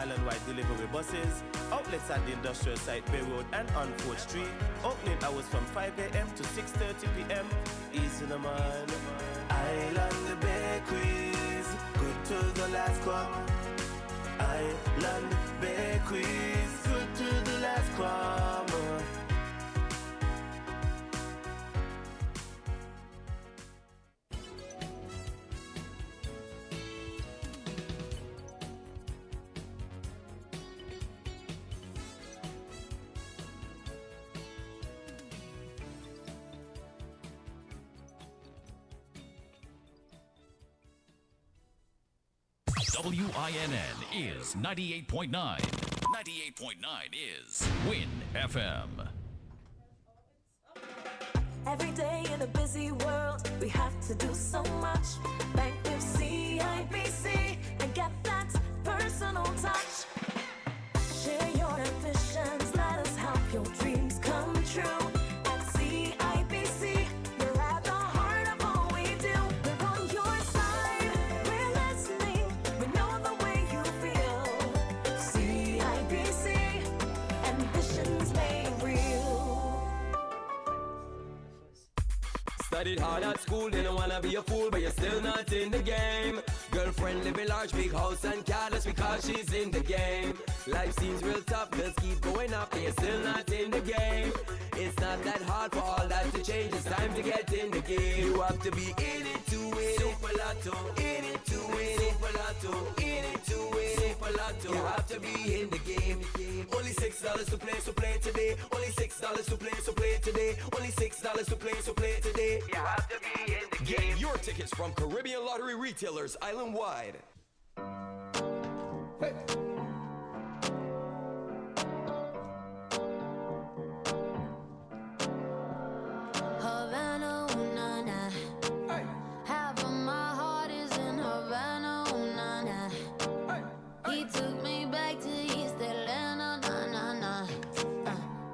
island-wide delivery buses. Outlets at the industrial site Bay Road and on 4th Street. Opening hours from 5 a.m. to 6:30 p.m. Easy the man. Island bakeries, good to the last crumb. Island bakeries, good to the last crumb. WINN is 98.9. 98.9 is Win FM. Every day in a busy world, we have to do so much. Bank with CIBC and get that personal touch. Share your ambitions, let us help your dreams come true. At CIBC, we're at the heart of all we do. We're on your side, we're listening, we know the way you feel. CIBC, ambitions made real. Studied hard at school, didn't wanna be a fool, but you're still not in the game. Girlfriend living large, big house and car, that's because she's in the game. Life seems real tough, bills keep going up, and you're still not in the game. It's not that hard for all that to change, it's time to get in the game. You have to be in it to win it. Super Lotto, in it to win it. Super Lotto, in it to win it. Super Lotto, you have to be in the game. Only $6 to play, so play today. Only $6 to play, so play today. Only $6 to play, so play today. You have to be in the game. Get your tickets from Caribbean Lottery retailers island-wide. Hey. Havana, ooh, na, na. Hey. Half of my heart is in Havana, ooh, na, na. Hey. He took me back to East Atlanta, na, na, na.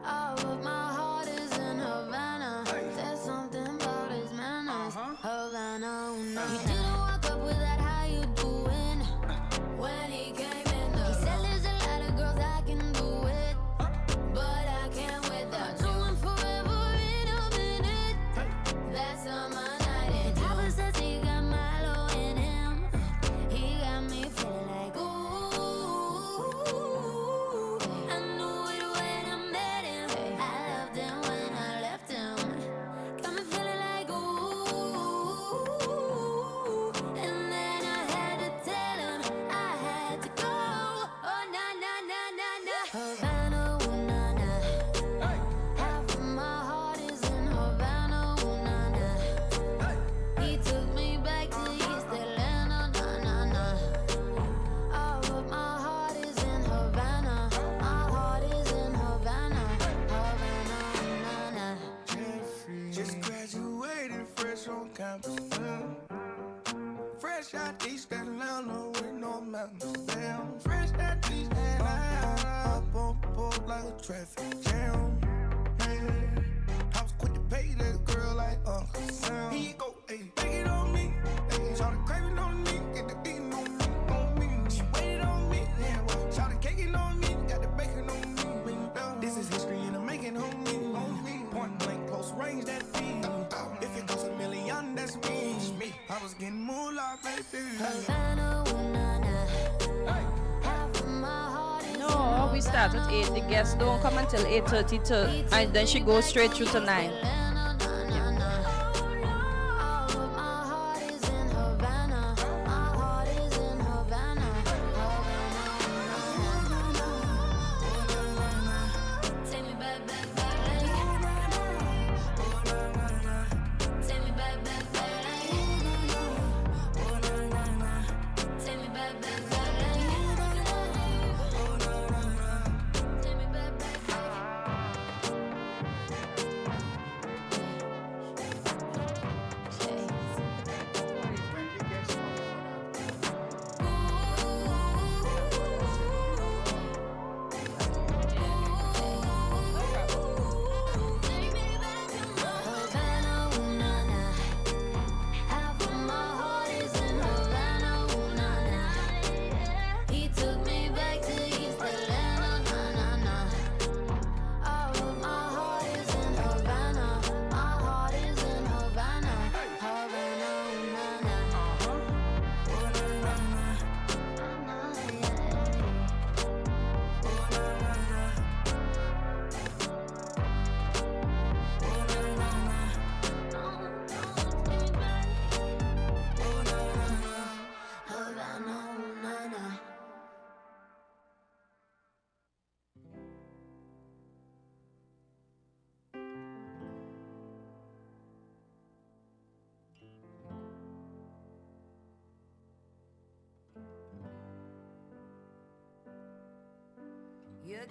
All of my heart is in Havana. Hey. There's something about his manners. Havana, ooh, na, na. He Uh-huh. didn't walk up with that, how you doing? When he came in, he said there's a lot of girls that can do it, but I can't without you. I'm forever in a minute. That's on my night. And Papa says he got Milo in him. He got me feeling like ooh. I knew it when I met him. I loved him when I left him. Got me feeling like ooh. And then I had to tell him I had to go. Oh na na na na na. Havana, ooh na na. Hey. Half of my heart is in Havana, ooh na na. Hey. He took me back to East Atlanta, na na na. All of my heart is in Havana. My heart is in Havana, Havana, na na. Just graduated fresh on campus. Fresh out East Atlanta with no mountains. Damn, fresh out East Atlanta. Up on board like a traffic jam. Man, I was quick to pay that girl like Uncle Sam. Here you go, ayy, take it on me. Ayy, started craving on me, get the beating on me, on me. She waited on me, yeah. Started caking on me, got the bacon on me. This is history and I'm making on me. Point blank, close range, that feed. If it goes $1 million, that's me. I was getting moolah, baby. Havana, ooh na na. Half of my heart is No, we start at 8. The guests don't come until 8:30, and then she goes straight through to 9.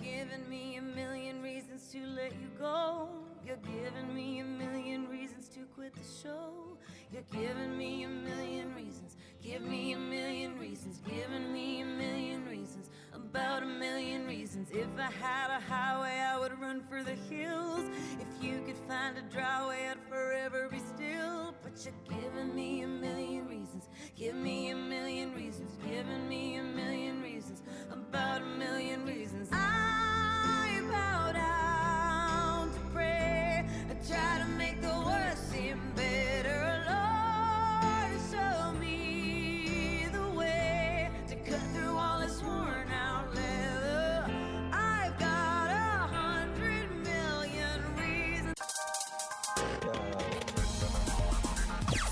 You're giving me a million reasons to let you go. You're giving me a million reasons to quit the show. You're giving me a million reasons. Give me a million reasons. Giving me a million reasons. About a million reasons. If I had a highway, I would run for the hills. If you could find a dry way, I'd forever be still. But you're giving me a million reasons. Give me a million reasons. Giving me a million reasons. About a million reasons. I bow down to pray. I try to make the worst seem better. Lord, show me the way to cut through all this worn out leather. I've got 100 million reasons.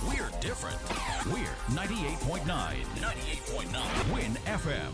We're different. We're 98.9. 98.9. Win FM.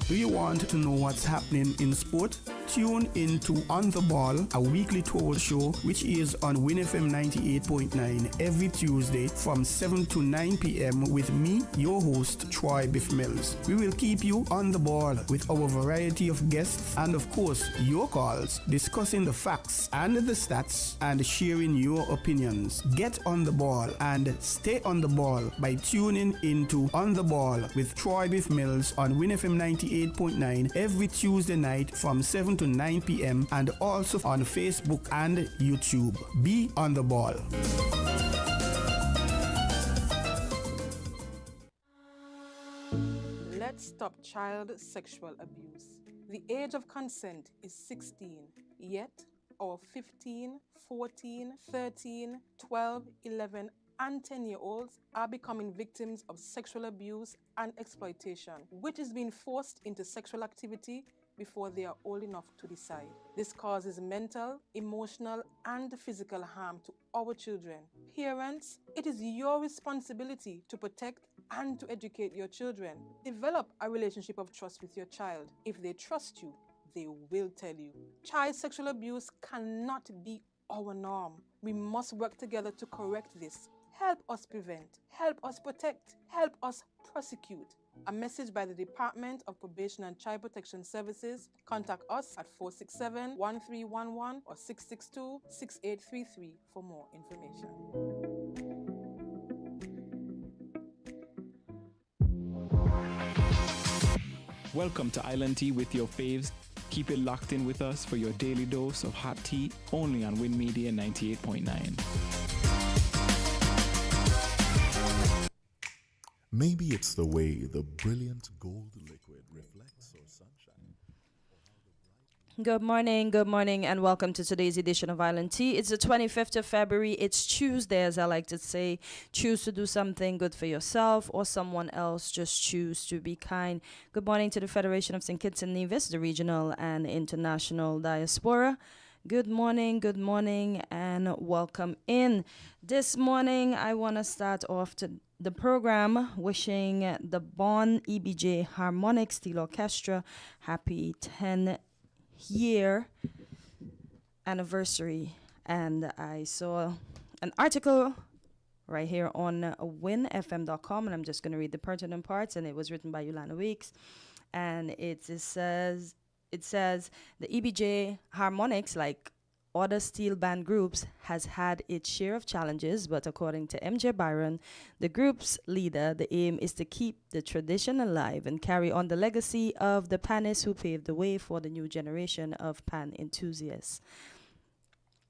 Do you want to know what's happening in sport? Tune in to On the Ball, a weekly tour show which is on WinFM 98.9 every Tuesday from 7 to 9 p.m. with me, your host, Troy Biff Mills. We will keep you on the ball with our variety of guests and, of course, your calls, discussing the facts and the stats and sharing your opinions. Get on the ball and stay on the ball by tuning into On the Ball with Troy Biff Mills on WinFM 98.9 every Tuesday night from 7 to 9 p.m. and also on Facebook and YouTube. Be on the ball. Let's stop child sexual abuse. The age of consent is 16, yet our 15, 14, 13, 12, 11, and 10-year-olds are becoming victims of sexual abuse and exploitation, which is being forced into sexual activity before they are old enough to decide. This causes mental, emotional, and physical harm to our children. Parents, it is your responsibility to protect and to educate your children. Develop a relationship of trust with your child. If they trust you, they will tell you. Child sexual abuse cannot be our norm. We must work together to correct this. Help us prevent, help us protect, help us prosecute. A message by the Department of Probation and Child Protection Services. Contact us at 467-1311 or 662-6833 for more information. Welcome to Island Tea with your faves. Keep it locked in with us for your daily dose of hot tea only on Win Media 98.9. Maybe it's the way the brilliant gold liquid reflects our sunshine. Good morning, and welcome to today's edition of Island Tea. It's the 25th of February. It's Tuesday, as I like to say. Choose to do something good for yourself or someone else. Just choose to be kind. Good morning to the Federation of St. Kitts and Nevis, the regional and international diaspora. Good morning, and welcome in. This morning, I want to start off the program wishing the Bonn EBJ Harmonic Steel Orchestra happy 10-year anniversary. And I saw an article right here on WinFM.com, and I'm just going to read the pertinent parts, and it was written by Yolanda Weeks. And it says the EBJ Harmonics, like other steel band groups, has had its share of challenges, but according to MJ Byron, the group's leader, the aim is to keep the tradition alive and carry on the legacy of the panists who paved the way for the new generation of pan enthusiasts.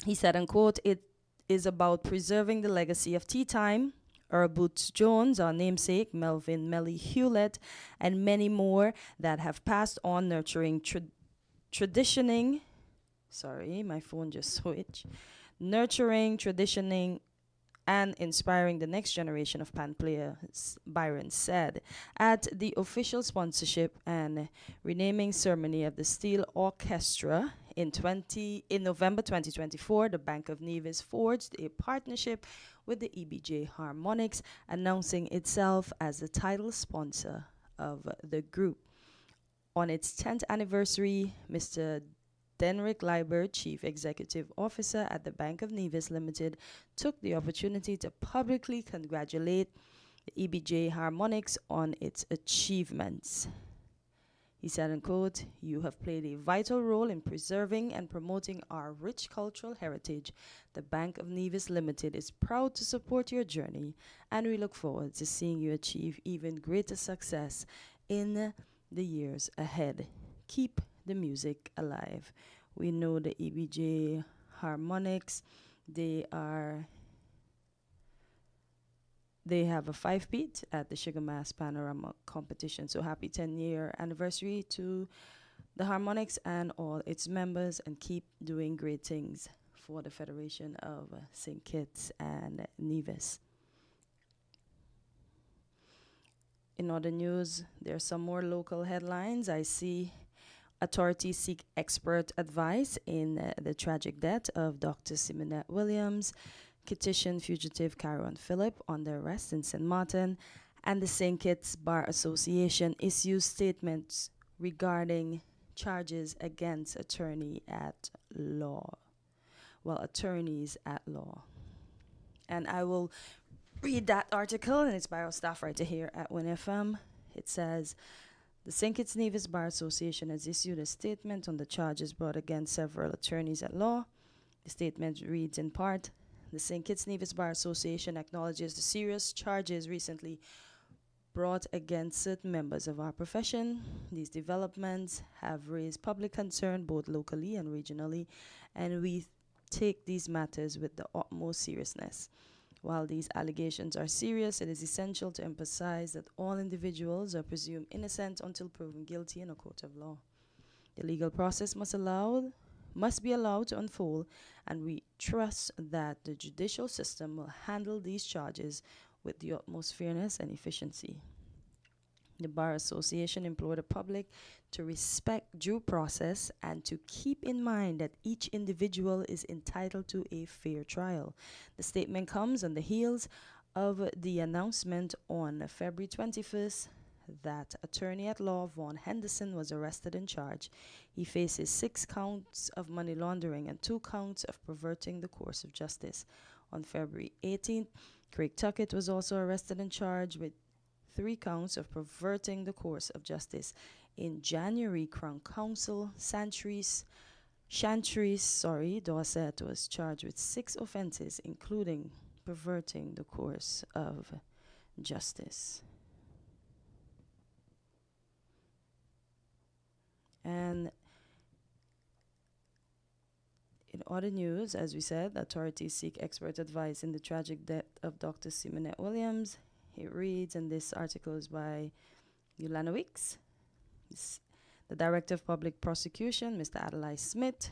He said, unquote, "It is about preserving the legacy of Tea Time, Earl Boots Jones, our namesake, Melvin Melly Hewlett, and many more that have passed on, nurturing traditioning, and inspiring the next generation of pan players," Byron said. At the official sponsorship and renaming ceremony of the Steel Orchestra in November 2024, the Bank of Nevis forged a partnership with the EBJ Harmonics, announcing itself as the title sponsor of the group. On its 10th anniversary, Mr. Denrick Liber, Chief Executive Officer at the Bank of Nevis Limited, took the opportunity to publicly congratulate the EBJ Harmonics on its achievements. He said, and quote, "You have played a vital role in preserving and promoting our rich cultural heritage. The Bank of Nevis Limited is proud to support your journey, and we look forward to seeing you achieve even greater success in the years ahead. Keep the music alive." We know the EBJ Harmonics. They have a 5-beat at the Sugar Mass Panorama competition. So happy 10-year anniversary to the Harmonics and all its members, and keep doing great things for the Federation of St. Kitts and Nevis. In other news, there are some more local headlines. I see authorities seek expert advice in the tragic death of Dr. Simonette Williams, petition fugitive Caron Phillip under arrest in St. Martin, and the St. Kitts Bar Association issues statements regarding charges against attorneys at law. And I will read that article, and it's by our staff writer here at WINFM. It says, the St. Kitts Nevis Bar Association has issued a statement on the charges brought against several attorneys at law. The statement reads in part, the St. Kitts Nevis Bar Association acknowledges the serious charges recently brought against certain members of our profession. These developments have raised public concern both locally and regionally, and we take these matters with the utmost seriousness. While these allegations are serious, it is essential to emphasize that all individuals are presumed innocent until proven guilty in a court of law. The legal process must be allowed to unfold, and we trust that the judicial system will handle these charges with the utmost fairness and efficiency. The Bar Association implored the public to respect due process and to keep in mind that each individual is entitled to a fair trial. The statement comes on the heels of the announcement on February 21st that attorney at law Vaughn Henderson was arrested and charged. He faces 6 counts of money laundering and 2 counts of perverting the course of justice. On February 18th, Craig Tuckett was also arrested and charged with 3 counts of perverting the course of justice. In January, Crown Counsel Chantries Dorset was charged with 6 offenses, including perverting the course of justice. And in other news, as we said, authorities seek expert advice in the tragic death of Dr. Simonette Williams. It reads, and this article is by Yolanda Weeks. The Director of Public Prosecution, Mr. Adlai Smith,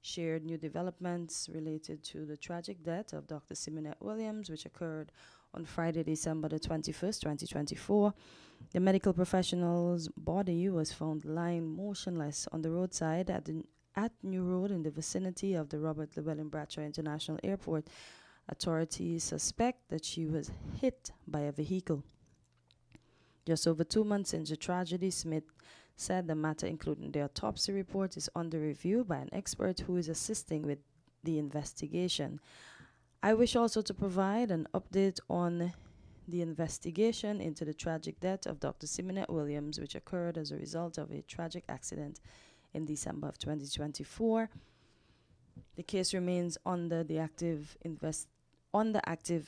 shared new developments related to the tragic death of Dr. Simonette Williams, which occurred on Friday, December the 21st, 2024. The medical professional's body was found lying motionless on the roadside at New Road in the vicinity of the Robert Llewellyn Bradshaw International Airport. Authorities suspect that she was hit by a vehicle. Just over 2 months into the tragedy, Smith said the matter, including the autopsy report, is under review by an expert who is assisting with the investigation. I wish also to provide an update on the investigation into the tragic death of Dr. Simonette Williams, which occurred as a result of a tragic accident in December of 2024. The case remains under the active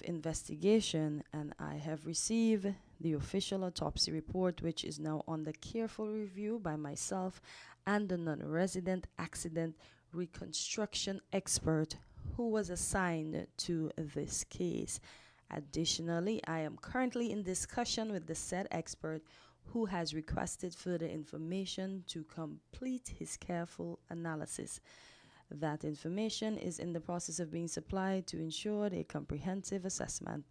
investigation, and I have received the official autopsy report, which is now under careful review by myself and the non-resident accident reconstruction expert who was assigned to this case. Additionally, I am currently in discussion with the said expert who has requested further information to complete his careful analysis. That information is in the process of being supplied to ensure a comprehensive assessment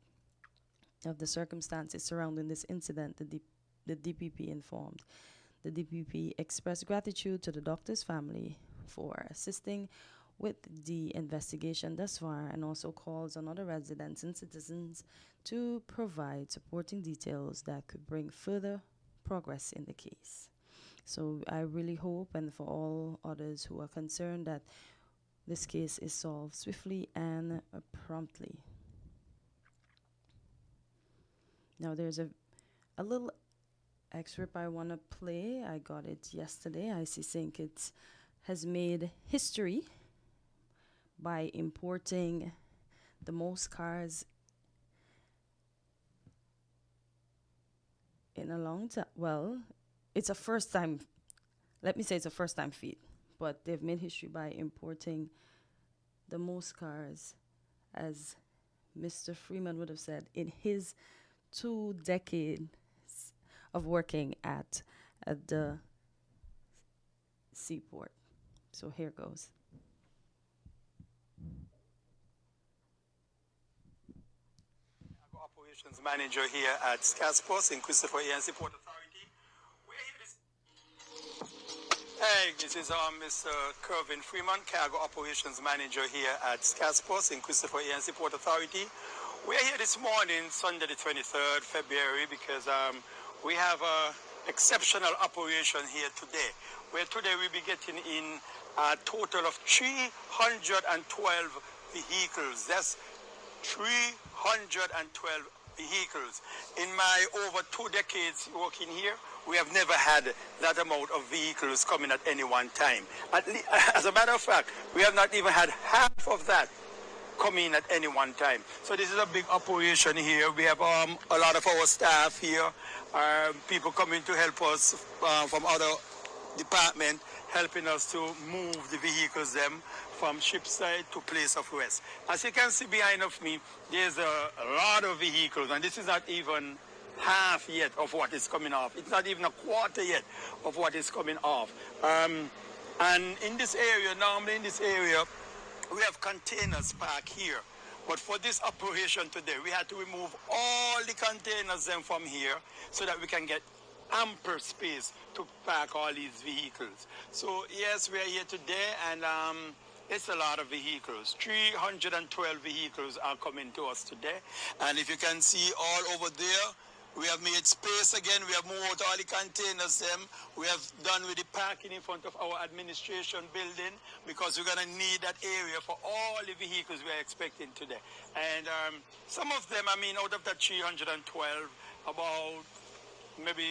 of the circumstances surrounding this incident, the DPP informed. The DPP expressed gratitude to the doctor's family for assisting with the investigation thus far, and also calls on other residents and citizens to provide supporting details that could bring further progress in the case. So I really hope, and for all others who are concerned, that this case is solved swiftly and promptly. Now there's a little excerpt I want to play. I got it yesterday. I think it has made history by importing the most cars in a long time. Well, it's a first time. Let me say it's a first time feat, but they've made history by importing the most cars, as Mr. Freeman would have said, in his 2 decades of working at the seaport. So here goes. Operations manager here at SCASPOS in Christopher ANC Port Authority. We're here Hey, this is Mr. Kervin Freeman, cargo operations manager here at SCASPOS in Christopher ANC Port Authority. We're here this morning, Sunday the 23rd February, because we have a exceptional operation here today, where today we'll be getting in a total of 312 vehicles. That's 312 vehicles. In my over 2 decades working here, we have never had that amount of vehicles coming at any one time. As a matter of fact, we have not even had half of that coming at any one time. So this is a big operation here. We have a lot of our staff here, people coming to help us from other departments, helping us to move the vehicles them from shipside to place of rest. As you can see behind of me, there's a lot of vehicles, and this is not even half yet of what is coming off. It's not even a quarter yet of what is coming off. And in this area, normally in this area, we have containers parked here. But for this operation today, we had to remove all the containers then from here so that we can get ample space to park all these vehicles. So yes, we are here today, and it's a lot of vehicles. 312 vehicles are coming to us today. And if you can see all over there, we have made space again. We have moved all the containers them. We have done with the parking in front of our administration building, because we're going to need that area for all the vehicles we're expecting today. And some of them, I mean, out of that 312, about maybe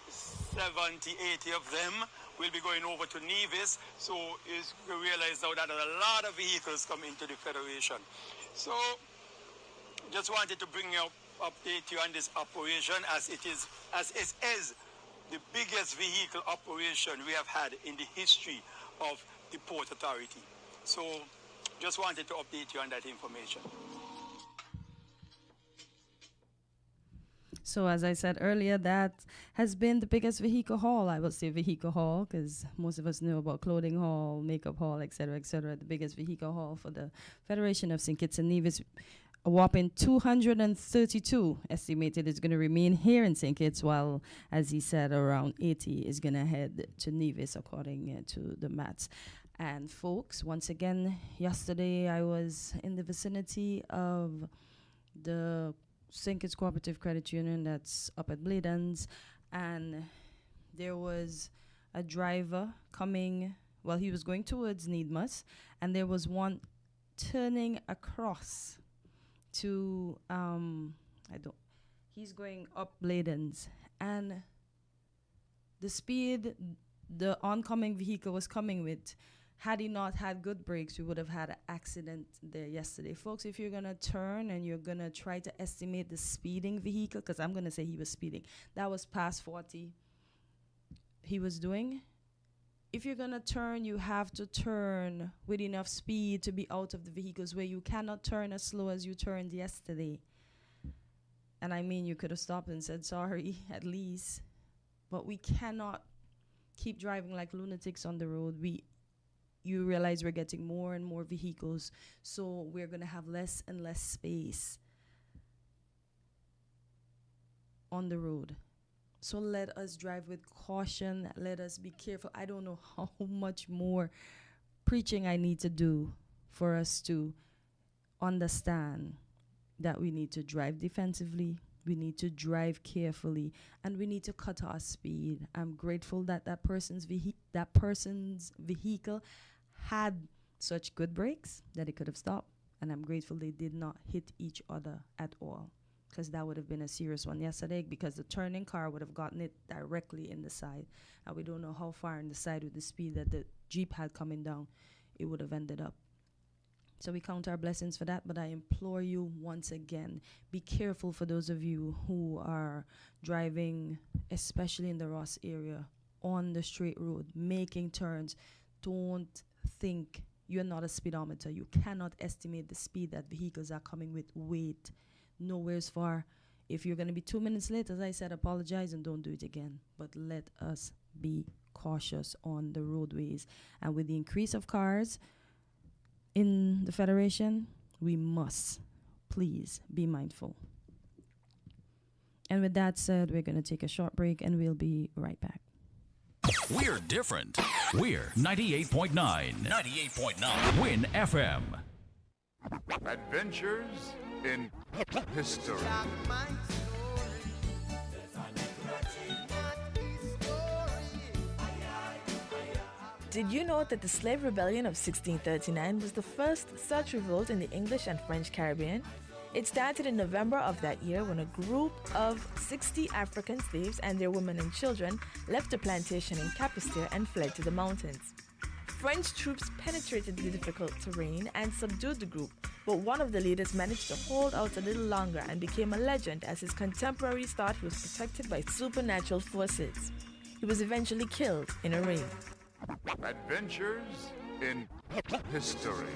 70, 80 of them will be going over to Nevis. So you realize now that a lot of vehicles come into the Federation. So just wanted to bring you update you on this operation, as it is the biggest vehicle operation we have had in the history of the Port Authority. So just wanted to update you on that information. So as I said earlier, that has been the biggest vehicle haul. I will say vehicle haul because most of us know about clothing haul, makeup haul, etc., etc. The biggest vehicle haul for the Federation of St. Kitts and Nevis. A whopping 232 estimated is going to remain here in St. Kitts, while, as he said, around 80 is going to head to Nevis, according to the maths. And folks, once again, yesterday I was in the vicinity of the St. Kitts Cooperative Credit Union that's up at Bladens, and there was a driver coming, well, he was going towards Needmus, and there was one turning across to he's going up Bladens, and the speed the oncoming vehicle was coming with, had he not had good brakes, we would have had an accident there yesterday. Folks, if you're gonna turn and you're gonna try to estimate the speeding vehicle, because I'm gonna say he was speeding, that was past 40 he was doing. If you're gonna turn, you have to turn with enough speed to be out of the vehicles, where you cannot turn as slow as you turned yesterday. And I mean, you could have stopped and said sorry at least, but we cannot keep driving like lunatics on the road. You realize we're getting more and more vehicles, so we're gonna have less and less space on the road. So let us drive with caution. Let us be careful. I don't know how much more preaching I need to do for us to understand that we need to drive defensively, we need to drive carefully, and we need to cut our speed. I'm grateful that that person's vehicle had such good brakes that it could have stopped, and I'm grateful they did not hit each other at all, because that would have been a serious one yesterday, because the turning car would have gotten it directly in the side. And we don't know how far in the side with the speed that the Jeep had coming down, it would have ended up. So we count our blessings for that, but I implore you once again, be careful for those of you who are driving, especially in the Ross area, on the straight road, making turns. Don't think you're not a speedometer. You cannot estimate the speed that vehicles are coming with. Wait, nowhere's far. If you're going to be 2 minutes late, as I said, apologize and don't do it again. But let us be cautious on the roadways. And with the increase of cars in the Federation, we must please be mindful. And with that said, we're going to take a short break and we'll be right back. We're different. We're 98.9. 98.9. Win FM. Adventures in history. Did you know that the Slave Rebellion of 1639 was the first such revolt in the English and French Caribbean? It started in November of that year when a group of 60 African slaves and their women and children left a plantation in Capesterre and fled to the mountains. French troops penetrated the difficult terrain and subdued the group, but one of the leaders managed to hold out a little longer and became a legend as his contemporaries thought he was protected by supernatural forces. He was eventually killed in a raid. Adventures in history.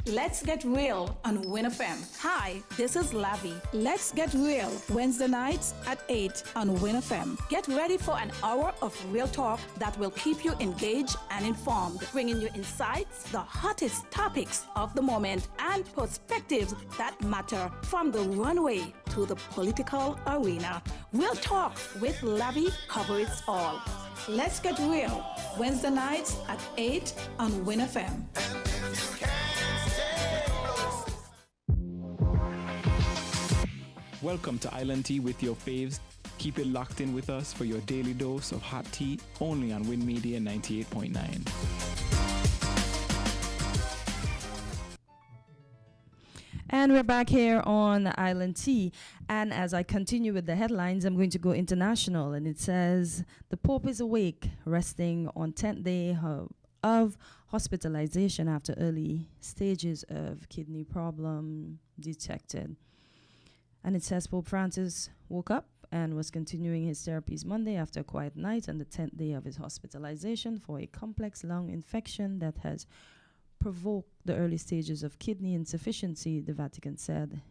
Let's get real on Win FM. Hi, this is Lavi. Let's get real Wednesday nights at 8 on Win FM. Get ready for an hour of real talk that will keep you engaged and informed, bringing you insights, the hottest topics of the moment, and perspectives that matter from the runway to the political arena. Real talk with Lavi covers all. Let's get real Wednesday nights at 8 on Win FM. Welcome to Island Tea with your faves. Keep it locked in with us for your daily dose of hot tea, only on Win Media 98.9. And we're back here on Island Tea. And as I continue with the headlines, I'm going to go international. And it says, the Pope is awake, resting on 10th day of hospitalization after early stages of kidney problem detected. And it says Pope Francis woke up and was continuing his therapies Monday after a quiet night on the 10th day of his hospitalization for a complex lung infection that has provoked the early stages of kidney insufficiency, the Vatican said.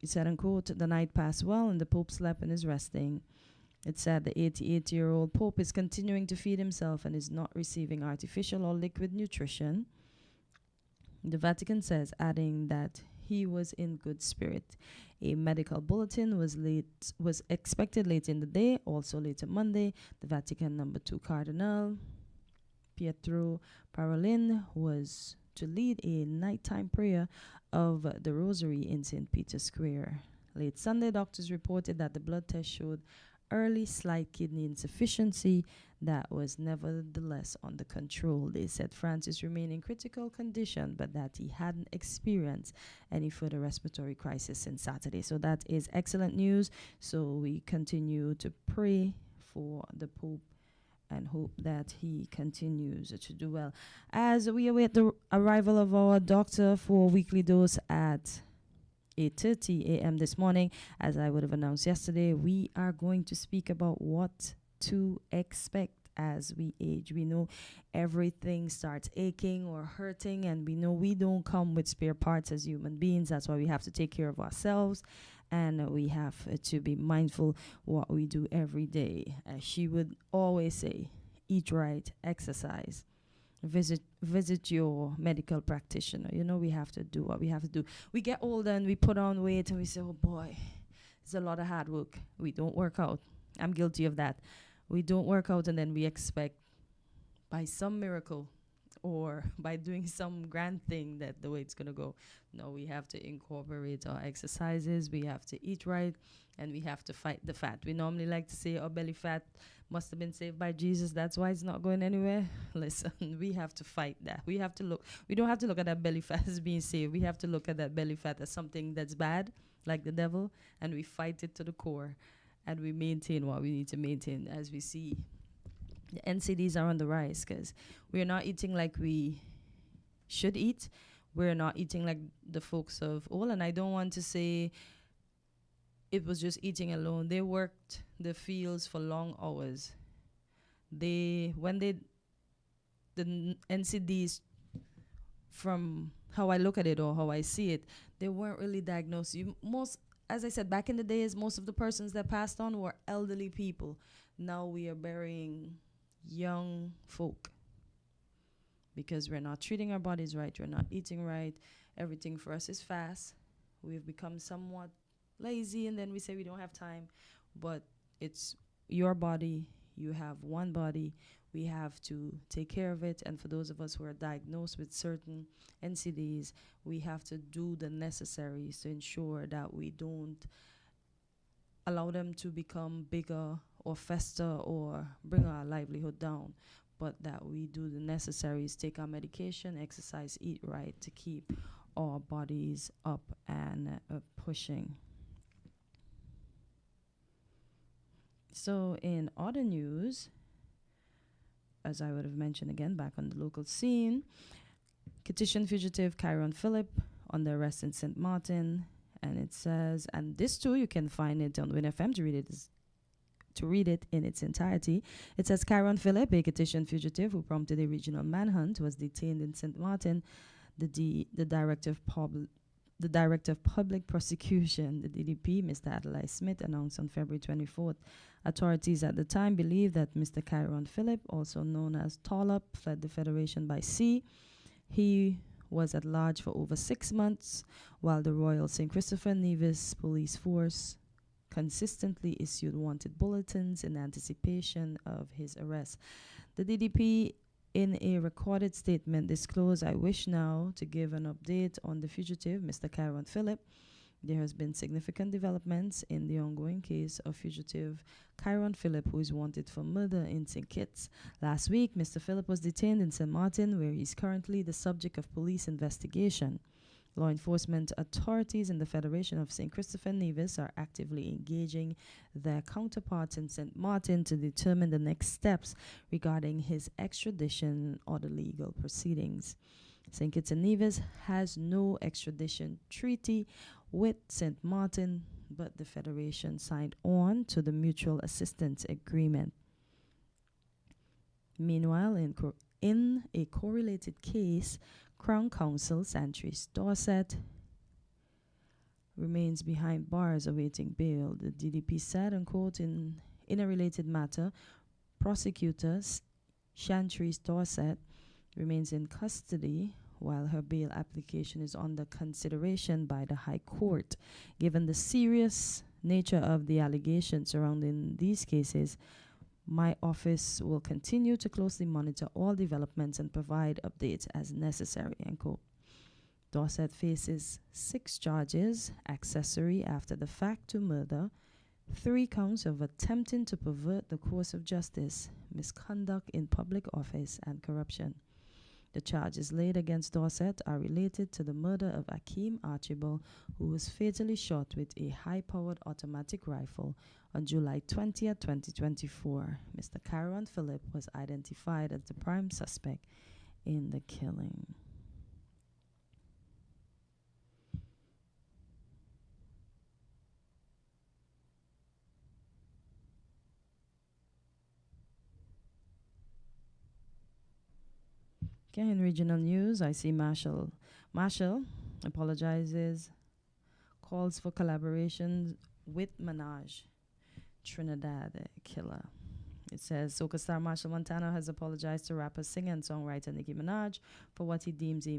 It said, unquote, the night passed well and the Pope slept and is resting. It said the 88-year-old Pope is continuing to feed himself and is not receiving artificial or liquid nutrition. The Vatican says, adding that he was in good spirit. A medical bulletin was expected late in the day, also later Monday. The Vatican number 2 Cardinal Pietro Parolin was to lead a nighttime prayer of the Rosary in St. Peter's Square. Late Sunday, doctors reported that the blood test showed early slight kidney insufficiency that was nevertheless under control. They said Francis remained in critical condition, but that he hadn't experienced any further respiratory crisis since Saturday. So that is excellent news. So we continue to pray for the Pope and hope that he continues to do well. As we await the arrival of our doctor for weekly dose at 8:30 a.m. this morning, as I would have announced yesterday, we are going to speak about what to expect as we age. We know everything starts aching or hurting, and we know we don't come with spare parts as human beings. That's why we have to take care of ourselves, and we have to be mindful what we do every day. As she would always say, eat right, exercise. Visit your medical practitioner. You know, we have to do what we have to do. We get older and we put on weight and we say, oh boy, it's a lot of hard work. We don't work out. I'm guilty of that. We don't work out and then we expect by some miracle or by doing some grand thing that the way it's going to go. No, we have to incorporate our exercises, we have to eat right, and we have to fight the fat. We normally like to say our belly fat must have been saved by Jesus, that's why it's not going anywhere. Listen, we have to fight that. We have to look, we don't have to look at that belly fat as being saved. We have to look at that belly fat as something that's bad, like the devil, and we fight it to the core, and we maintain what we need to maintain. As we see, the NCDs are on the rise because we're not eating like we should eat. We're not eating like the folks of old. And I don't want to say it was just eating alone. They worked the fields for long hours. The NCDs, from how I look at it or how I see it, they weren't really diagnosed. As I said, back in the days, most of the persons that passed on were elderly people. Now we are burying young folk because we're not treating our bodies right, we're not eating right. Everything for us is fast. We've become somewhat lazy, and then we say we don't have time. But it's your body. You have one body. We have to take care of it. And for those of us who are diagnosed with certain NCDs, we have to do the necessaries to ensure that we don't allow them to become bigger or fester or bring our livelihood down, but that we do the necessaries, take our medication, exercise, eat right to keep our bodies up and pushing. So in other news, as I would have mentioned again, back on the local scene, Kittian fugitive Kyron Phillip under arrest in St. Martin. And it says, and this too, you can find it on WinFM to read it in its entirety. It says Kyron Phillip, a Kittian fugitive who prompted a regional manhunt, was detained in St. Martin. The director of public prosecution, the DDP, Mr. Adlai Smith, announced on February 24th. Authorities at the time believed that Mr. Kyron Phillip, also known as Tollop, fled the Federation by sea. He was at large for over 6 months, while the Royal St. Christopher Nevis Police Force consistently issued wanted bulletins in anticipation of his arrest. The DDP, in a recorded statement, disclosed, "I wish now to give an update on the fugitive, Mr. Kyron Phillip. There has been significant developments in the ongoing case of fugitive Kyron Phillip, who is wanted for murder in St. Kitts. Last week, Mr. Phillip was detained in St. Martin, where he is currently the subject of police investigation. Law enforcement authorities in the Federation of St. Christopher Nevis are actively engaging their counterparts in St. Martin to determine the next steps regarding his extradition or the legal proceedings. St. Kitts and Nevis has no extradition treaty with St. Martin, but the Federation signed on to the Mutual Assistance Agreement. Meanwhile, in a correlated case, Crown Counsel Santrice Dorset remains behind bars awaiting bail. The DDP said, unquote, in a related matter, prosecutor Santrice Dorset remains in custody while her bail application is under consideration by the High Court. Given the serious nature of the allegations surrounding these cases, my office will continue to closely monitor all developments and provide updates as necessary, end quote. Dorset faces 6 charges, accessory after the fact to murder, 3 counts of attempting to pervert the course of justice, misconduct in public office, and corruption. The charges laid against Dorset are related to the murder of Akeem Archibald, who was fatally shot with a high-powered automatic rifle on July 20th, 2024. Mr. Kyron Phillip was identified as the prime suspect in the killing. Okay, in regional news, I see Marshall apologizes, calls for collaboration with Minaj, Trinidad killer. It says, soca star Marshall Montano has apologized to rapper, singer, and songwriter Nicki Minaj for what he deems a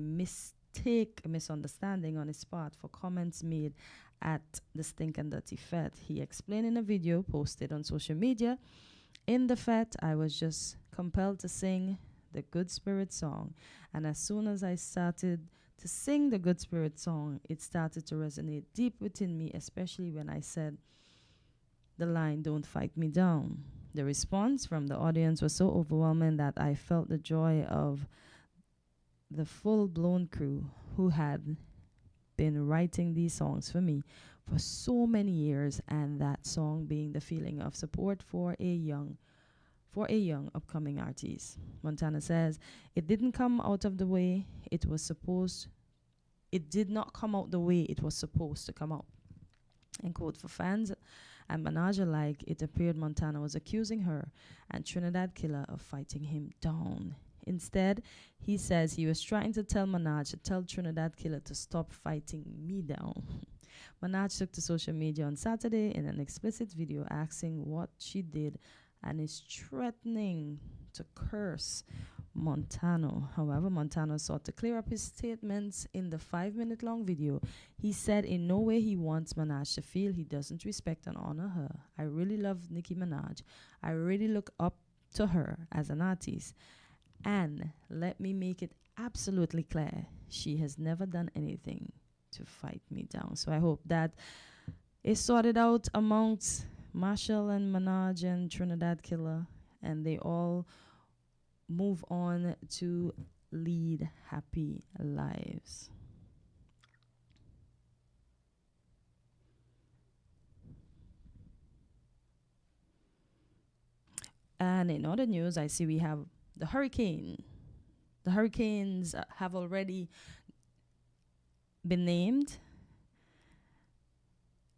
misunderstanding on his part for comments made at the Stink and Dirty Fete. He explained in a video posted on social media, "In the Fete, I was just compelled to sing the Good Spirit song. And as soon as I started to sing the Good Spirit song, it started to resonate deep within me, especially when I said the line, "Don't fight me down." The response from the audience was so overwhelming that I felt the joy of the full-blown crew who had been writing these songs for me for so many years, and that song being the feeling of support for a young upcoming artist. Montana says, "It didn't come out of the way it was supposed. It did not come out the way it was supposed to come out." And quote, "For fans and Minaj alike, it appeared Montana was accusing her and Trinidad Killer of fighting him down. Instead, he says he was trying to tell Minaj to tell Trinidad Killer to stop fighting me down." Minaj took to social media on Saturday in an explicit video asking what she did and is threatening to curse Montano. However, Montano sought to clear up his statements in the 5-minute long video. He said in no way he wants Minaj to feel he doesn't respect and honor her. "I really love Nicki Minaj. I really look up to her as an artist. And let me make it absolutely clear, she has never done anything to fight me down." So I hope that is sorted out amongst Marshall and Minaj and Trinidad Killer, and they all move on to lead happy lives. And in other news, I see we have the hurricane. The hurricanes have already been named,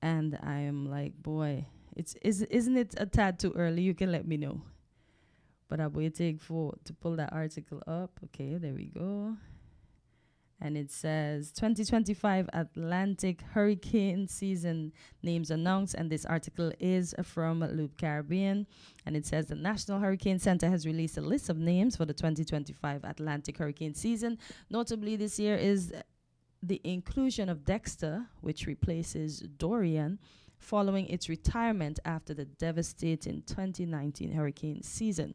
and I am like, boy, isn't it a tad too early? You can let me know. But I'm waiting to pull that article up. Okay, there we go. And it says 2025 Atlantic hurricane season names announced. And this article is from Loop Caribbean. And it says the National Hurricane Center has released a list of names for the 2025 Atlantic hurricane season. Notably this year is the inclusion of Dexter, which replaces Dorian, following its retirement after the devastating 2019 hurricane season.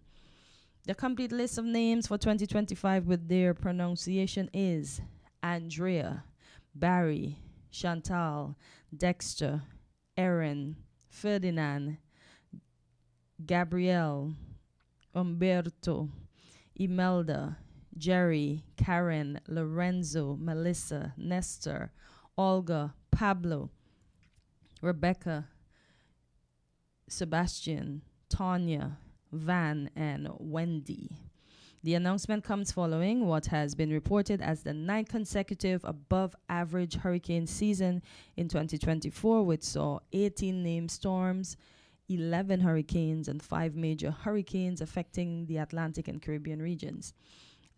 The complete list of names for 2025 with their pronunciation is Andrea, Barry, Chantal, Dexter, Erin, Ferdinand, Gabrielle, Umberto, Imelda, Jerry, Karen, Lorenzo, Melissa, Nestor, Olga, Pablo, Rebecca, Sebastian, Tanya, Van, and Wendy. The announcement comes following what has been reported as the 9th consecutive above-average hurricane season in 2024, which saw 18 named storms, 11 hurricanes, and 5 major hurricanes affecting the Atlantic and Caribbean regions.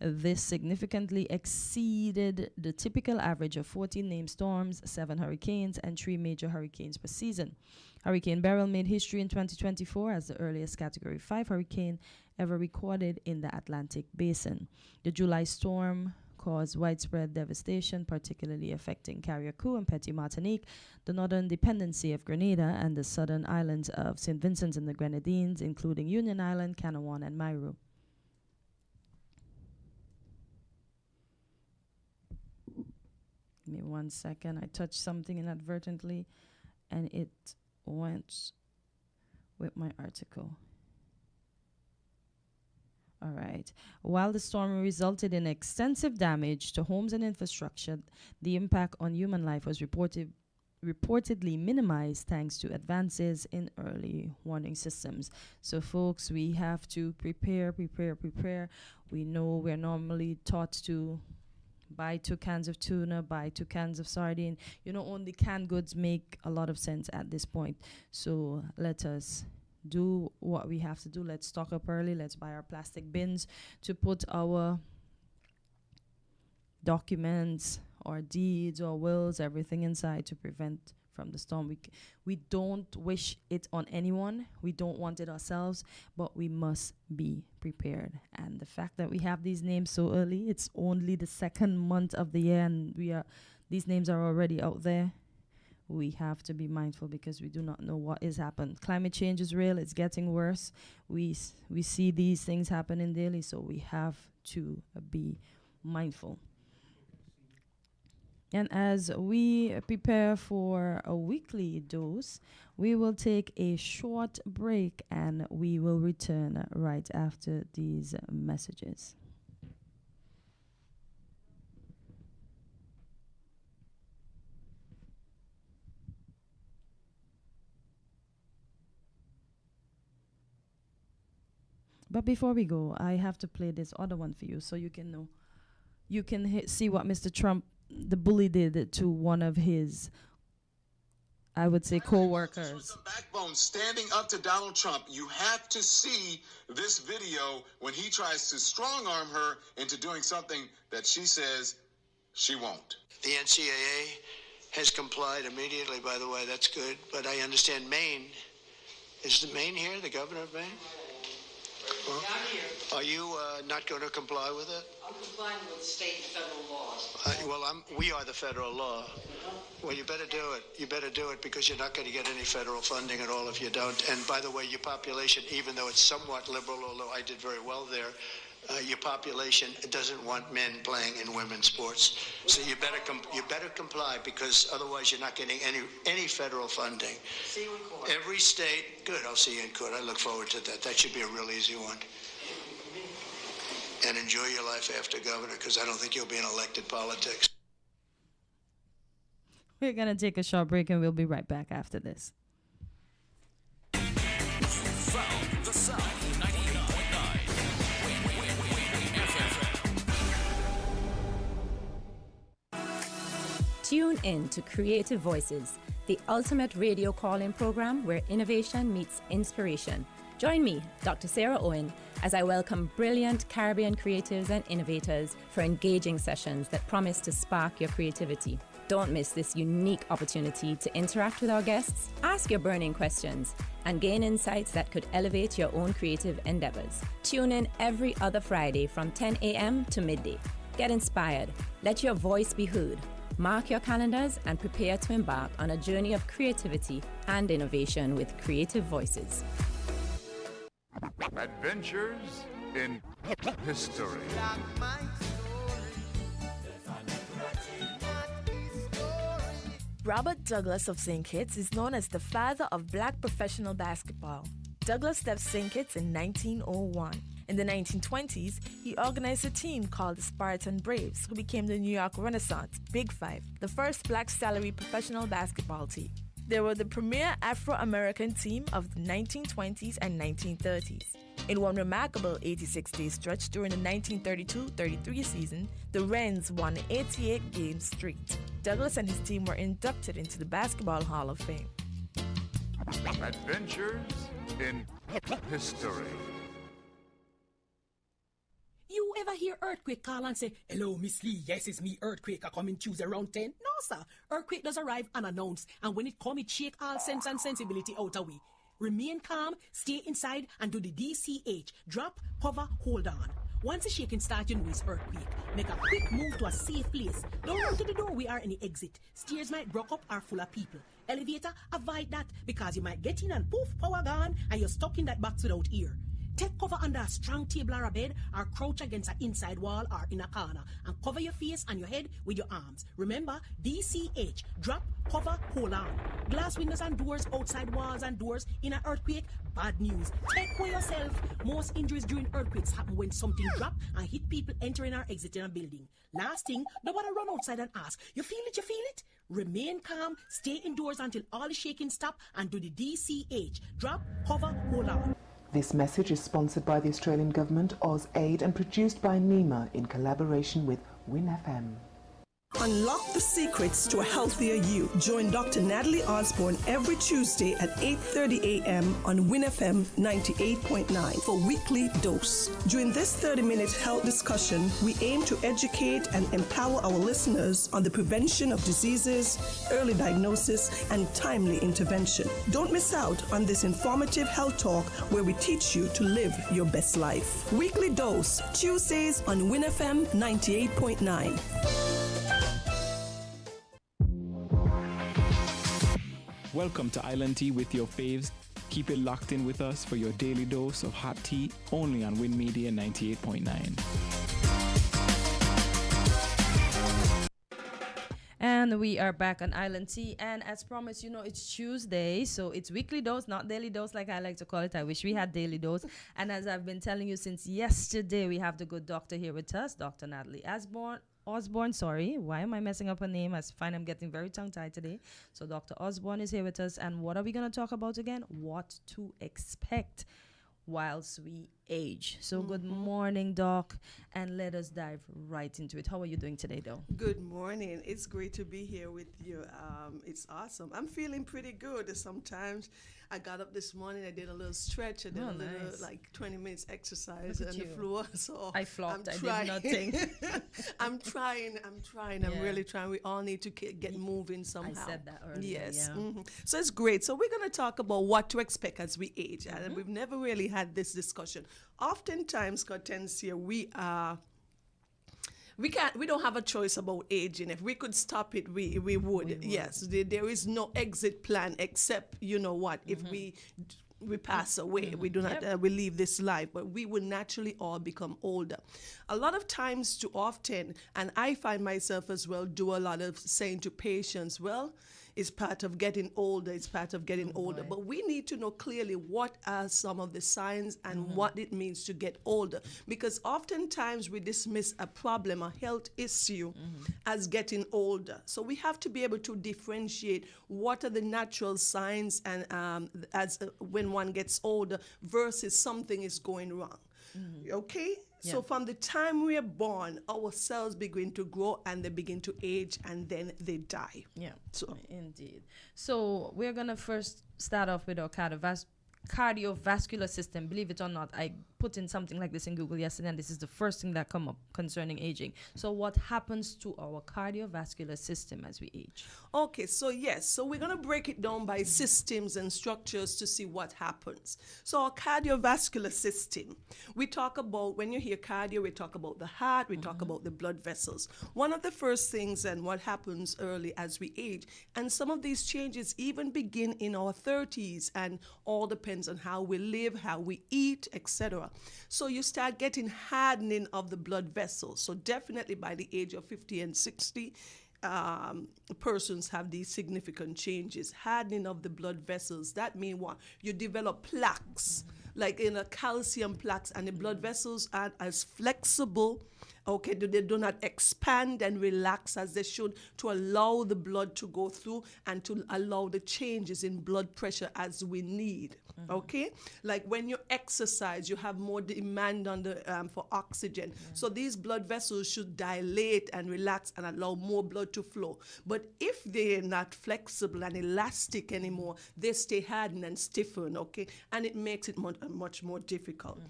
This significantly exceeded the typical average of 14 named storms, 7 hurricanes, and 3 major hurricanes per season. Hurricane Beryl made history in 2024 as the earliest Category 5 hurricane ever recorded in the Atlantic Basin. The July storm caused widespread devastation, particularly affecting Carriacou and Petit Martinique, the northern dependency of Grenada, and the southern islands of St. Vincent and the Grenadines, including Union Island, Canawan, and Mairo. Give me 1 second. I touched something inadvertently, and it went with my article. All right. While the storm resulted in extensive damage to homes and infrastructure, the impact on human life was reportedly minimized thanks to advances in early warning systems. So, folks, we have to prepare. We know we're normally taught to buy 2 cans of tuna, buy 2 cans of sardine. You know, only canned goods make a lot of sense at this point. So let us do what we have to do. Let's stock up early. Let's buy our plastic bins to put our documents or deeds or wills, everything inside to prevent from the storm. We don't wish it on anyone. We don't want it ourselves, but we must be prepared. And the fact that we have these names so early, it's only the 2nd month of the year, and these names are already out there. we have to be mindful because we do not know what is happening. Climate change is real. It's getting worse. We see these things happening daily, so we have to be mindful. And as we prepare for a weekly dose, we will take a short break and we will return right after these messages. But before we go, I have to play this other one for you so you can know. You can see what Mr. Trump, the bully, did to one of his, I would say, co-workers. Backbone standing up to Donald Trump. You have to see this video when he tries to strong-arm her into doing something that she says she won't. The NCAA has complied immediately, by the way. That's good. But I understand Maine. Is the Maine here, the governor of Maine? Well, are you not going to comply with it? I'm complying with state and federal laws. We are the federal law. Well, you better do it. You better do it because you're not going to get any federal funding at all if you don't. And by the way, your population, even though it's somewhat liberal, although I did very well there, your population doesn't want men playing in women's sports. So you better comply because otherwise you're not getting any federal funding. See you in court. Every state, good. I'll see you in court. I look forward to that. That should be a real easy one. And enjoy your life after governor because I don't think you'll be in elected politics. We're going to take a short break and we'll be right back after this. From the South, 98.9. Tune in to Creative Voices, the ultimate radio call-in program where innovation meets inspiration. Join me, Dr. Sarah Owen, as I welcome brilliant Caribbean creatives and innovators for engaging sessions that promise to spark your creativity. Don't miss this unique opportunity to interact with our guests, ask your burning questions, and gain insights that could elevate your own creative endeavors. Tune in every other Friday from 10 a.m. to midday. Get inspired. Let your voice be heard. Mark your calendars and prepare to embark on a journey of creativity and innovation with Creative Voices. Adventures in History. Robert Douglas of St. Kitts is known as the father of black professional basketball. Douglas left St. Kitts in 1901. In the 1920s, he organized a team called the Spartan Braves, who became the New York Renaissance Big Five, the first black salary professional basketball team. They were the premier Afro-American team of the 1920s and 1930s. In one remarkable 86-day stretch during the 1932-33 season, the Wrens won an 88-game streak. Douglas and his team were inducted into the Basketball Hall of Fame. Adventures in History. You ever hear Earthquake call and say, "Hello, Miss Lee, yes, it's me, Earthquake, I come in Tuesday around 10? No, sir. Earthquake does arrive unannounced, and when it come, it shake all sense and sensibility out of way. Remain calm, stay inside, and do the DCH. Drop, cover, hold on. Once the shaking starts, you know it's earthquake. Make a quick move to a safe place. Don't run to the doorway or any exit. Stairs might block up or full of people. Elevator, avoid that because you might get in and poof, power gone, and you're stuck in that box without ear. Take cover under a strong table or a bed, or crouch against an inside wall or in a corner, and cover your face and your head with your arms. Remember, DCH, drop, cover, hold on. Glass windows and doors, outside walls and doors in an earthquake, bad news. Take care yourself. Most injuries during earthquakes happen when something drop and hit people entering or exiting a building. Last thing, nobody run outside and ask, you feel it, you feel it? Remain calm, stay indoors until all the shaking stop, and do the DCH, drop, cover, hold on. This message is sponsored by the Australian Government, AusAid, and produced by NEMA in collaboration with WINFM. Unlock the secrets to a healthier you. Join Dr. Natalie Osborne every Tuesday at 8:30 a.m. on WINFM 98.9 for Weekly Dose. During this 30-minute health discussion, we aim to educate and empower our listeners on the prevention of diseases, early diagnosis, and timely intervention. Don't miss out on this informative health talk where we teach you to live your best life. Weekly Dose, Tuesdays on WINFM 98.9. Welcome to Island Tea with your faves. Keep it locked in with us for your daily dose of hot tea, only on Win Media 98.9. And we are back on Island Tea, and as promised, it's Tuesday, so it's weekly dose, not daily dose like I like to call it. I wish we had daily dose. And as I've been telling you since yesterday, we have the good doctor here with us, Dr. Natalie Osborne, sorry. Why am I messing up her name? I find I'm getting very tongue-tied today. So Dr. Osborne is here with us, and what are we going to talk about again? What to expect whilst we age. So good morning, Doc, and let us dive right into it. How are you doing today, though? Good morning. It's great to be here with you. It's awesome. I'm feeling pretty good. Sometimes I got up this morning, I did a little stretch, I did a little, like 20 minutes exercise on the floor. So I flopped. I did nothing. I'm trying. I'm really trying. We all need to get moving somehow. I said that earlier. Yes. Yeah. So it's great. So we're going to talk about what to expect as we age. And we've never really had this discussion. Oftentimes, Kortensia, we don't have a choice about aging. If we could stop it, we would. Yes, there is no exit plan except, if we pass away, we do not we leave this life, but we will naturally all become older. A lot of times, too often, and I find myself as well, do a lot of saying to patients, well, it's part of getting older, older. But we need to know clearly what are some of the signs and what it means to get older. Because oftentimes we dismiss a problem, a health issue, as getting older. So we have to be able to differentiate what are the natural signs and when one gets older versus something is going wrong. Okay? Yeah. So from the time we are born, our cells begin to grow and they begin to age and then they die. Yeah, so indeed. So we're going to first start off with our cardiovascular system. Believe it or not, I put in something like this in Google yesterday, and this is the first thing that come up concerning aging. So what happens to our cardiovascular system as we age? Okay, so yes, so we're going to break it down by systems and structures to see what happens. So our cardiovascular system, we talk about, when you hear cardio, we talk about the heart, we talk about the blood vessels. One of the first things and what happens early as we age, and some of these changes even begin in our 30s, and all depends on how we live, how we eat, etc. So you start getting hardening of the blood vessels. So definitely by the age of 50 and 60, persons have these significant changes. Hardening of the blood vessels, that means what? You develop plaques, like in a calcium plaques, and the blood vessels aren't as flexible. Okay, they do not expand and relax as they should to allow the blood to go through and to allow the changes in blood pressure as we need. Okay, like when you exercise, you have more demand on the for oxygen. So these blood vessels should dilate and relax and allow more blood to flow. But if they're not flexible and elastic anymore, they stay hardened and stiffen. Okay, and it makes it much more difficult.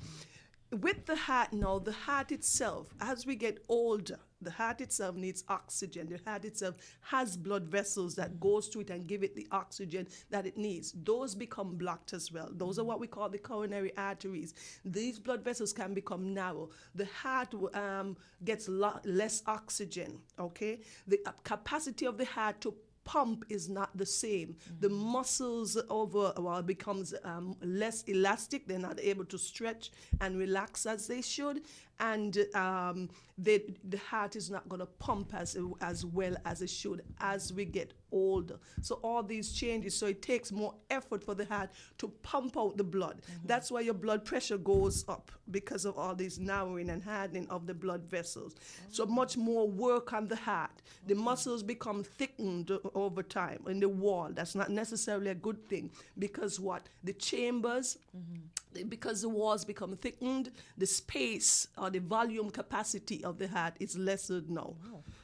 With the heart now, the heart itself, as we get older, the heart itself needs oxygen. The heart itself has blood vessels that goes to it and give it the oxygen that it needs. Those become blocked as well. Those are what we call the coronary arteries. These blood vessels can become narrow. The heart gets less oxygen, okay? The capacity of the heart to pump is not the same. The muscles becomes less elastic. They're not able to stretch and relax as they should, and the heart is not going to pump as well as it should as we get older. So all these changes, so it takes more effort for the heart to pump out the blood. That's why your blood pressure goes up, because of all this narrowing and hardening of the blood vessels. So much more work on the heart. The muscles become thickened over time in the wall. That's not necessarily a good thing, because what? The chambers, because the walls become thickened, the space or the volume capacity of the heart is lessened now.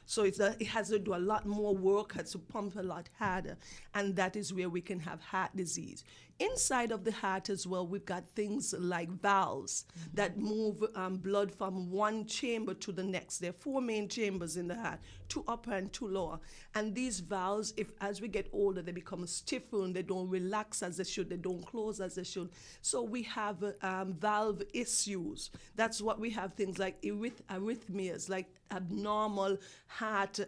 So it has to do a lot more work, has to pump a lot harder, and that is where we can have heart disease. Inside of the heart as well, we've got things like valves that move blood from one chamber to the next. There are 4 main chambers in the heart, 2 upper and 2 lower. And these valves, as we get older, they become stiffened, they don't relax as they should, they don't close as they should. So we have valve issues. That's what we have, things like arrhythmias, like abnormal heart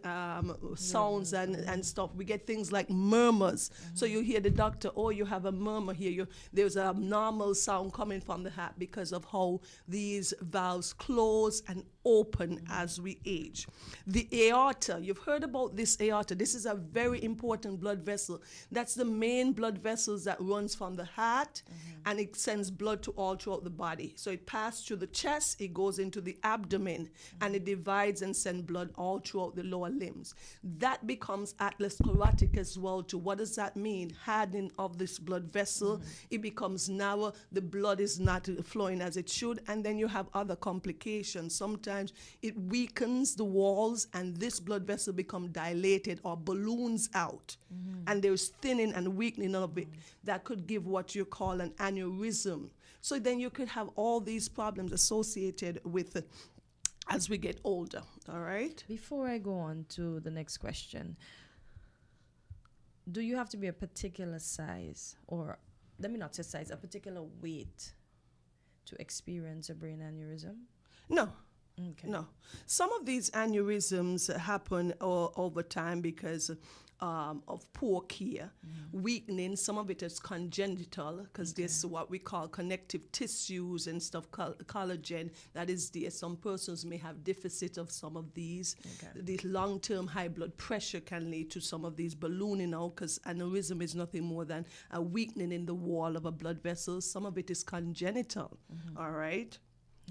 sounds and stuff. We get things like murmurs. So you hear the doctor, oh, you have a murmur here. There's a abnormal sound coming from the heart because of how these valves close and open as we age. The aorta, you've heard about this aorta. This is a very important blood vessel. That's the main blood vessels that runs from the heart, and it sends blood to all throughout the body. So it passes through the chest, it goes into the abdomen, and it divides and sends blood all throughout the lower limbs. That becomes atherosclerotic as well too. What does that mean? Hardening of this blood vessel. It becomes narrow, the blood is not flowing as it should, and then you have other complications. Sometimes it weakens the walls, and this blood vessel become dilated or balloons out, and there's thinning and weakening of it that could give what you call an aneurysm. So then you could have all these problems associated with it as we get older. All right. Before I go on to the next question, do you have to be a particular size, or let me not say size, a particular weight to experience a brain aneurysm? No. Okay. No. Some of these aneurysms happen over time because of poor care, weakening. Some of it is congenital because there's what we call connective tissues and stuff, collagen that is there. Some persons may have deficit of some of these. The long-term high blood pressure can lead to some of these ballooning out, because aneurysm is nothing more than a weakening in the wall of a blood vessel. Some of it is congenital. All right.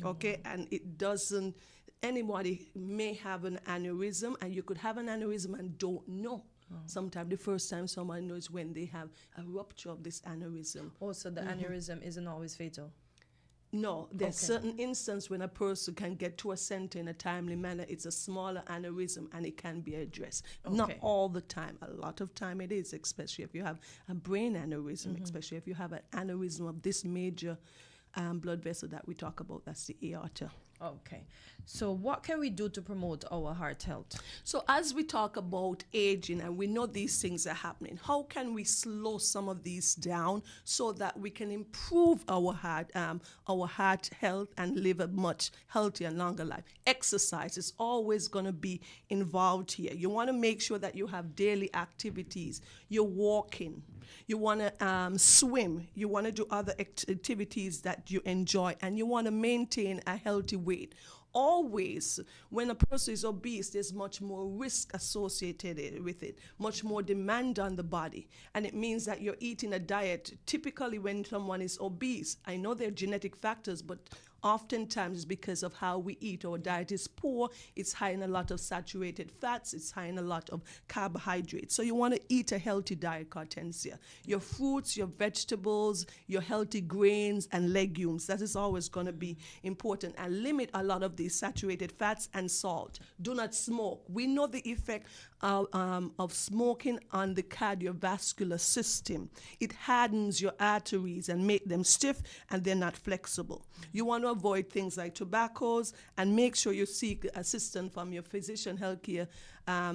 Okay, and it doesn't, anybody may have an aneurysm, and you could have an aneurysm and don't know. Sometimes the first time someone knows when they have a rupture of this aneurysm. So the aneurysm isn't always fatal? No, there's certain instances when a person can get to a center in a timely manner. It's a smaller aneurysm and it can be addressed. Not all the time. A lot of time it is, especially if you have a brain aneurysm, especially if you have an aneurysm of this major blood vessel that we talk about, that's the aorta. Okay. So what can we do to promote our heart health? So as we talk about aging and we know these things are happening, how can we slow some of these down so that we can improve our heart health and live a much healthier and longer life? Exercise is always going to be involved here. You want to make sure that you have daily activities. You're walking. You want to swim. You want to do other activities that you enjoy, and you want to maintain a healthy weight. Always, when a person is obese, there's much more risk associated with it, much more demand on the body. And it means that you're eating a diet. Typically, when someone is obese, I know there are genetic factors, but oftentimes it's because of how we eat. Our diet is poor. It's high in a lot of saturated fats. It's high in a lot of carbohydrates. So you want to eat a healthy diet, Kortensia. Your fruits, your vegetables, your healthy grains and legumes. That is always going to be important. And limit a lot of these saturated fats and salt. Do not smoke. We know the effect of smoking on the cardiovascular system. It hardens your arteries and make them stiff, and they're not flexible. You want to avoid things like tobaccos, and make sure you seek assistance from your physician, healthcare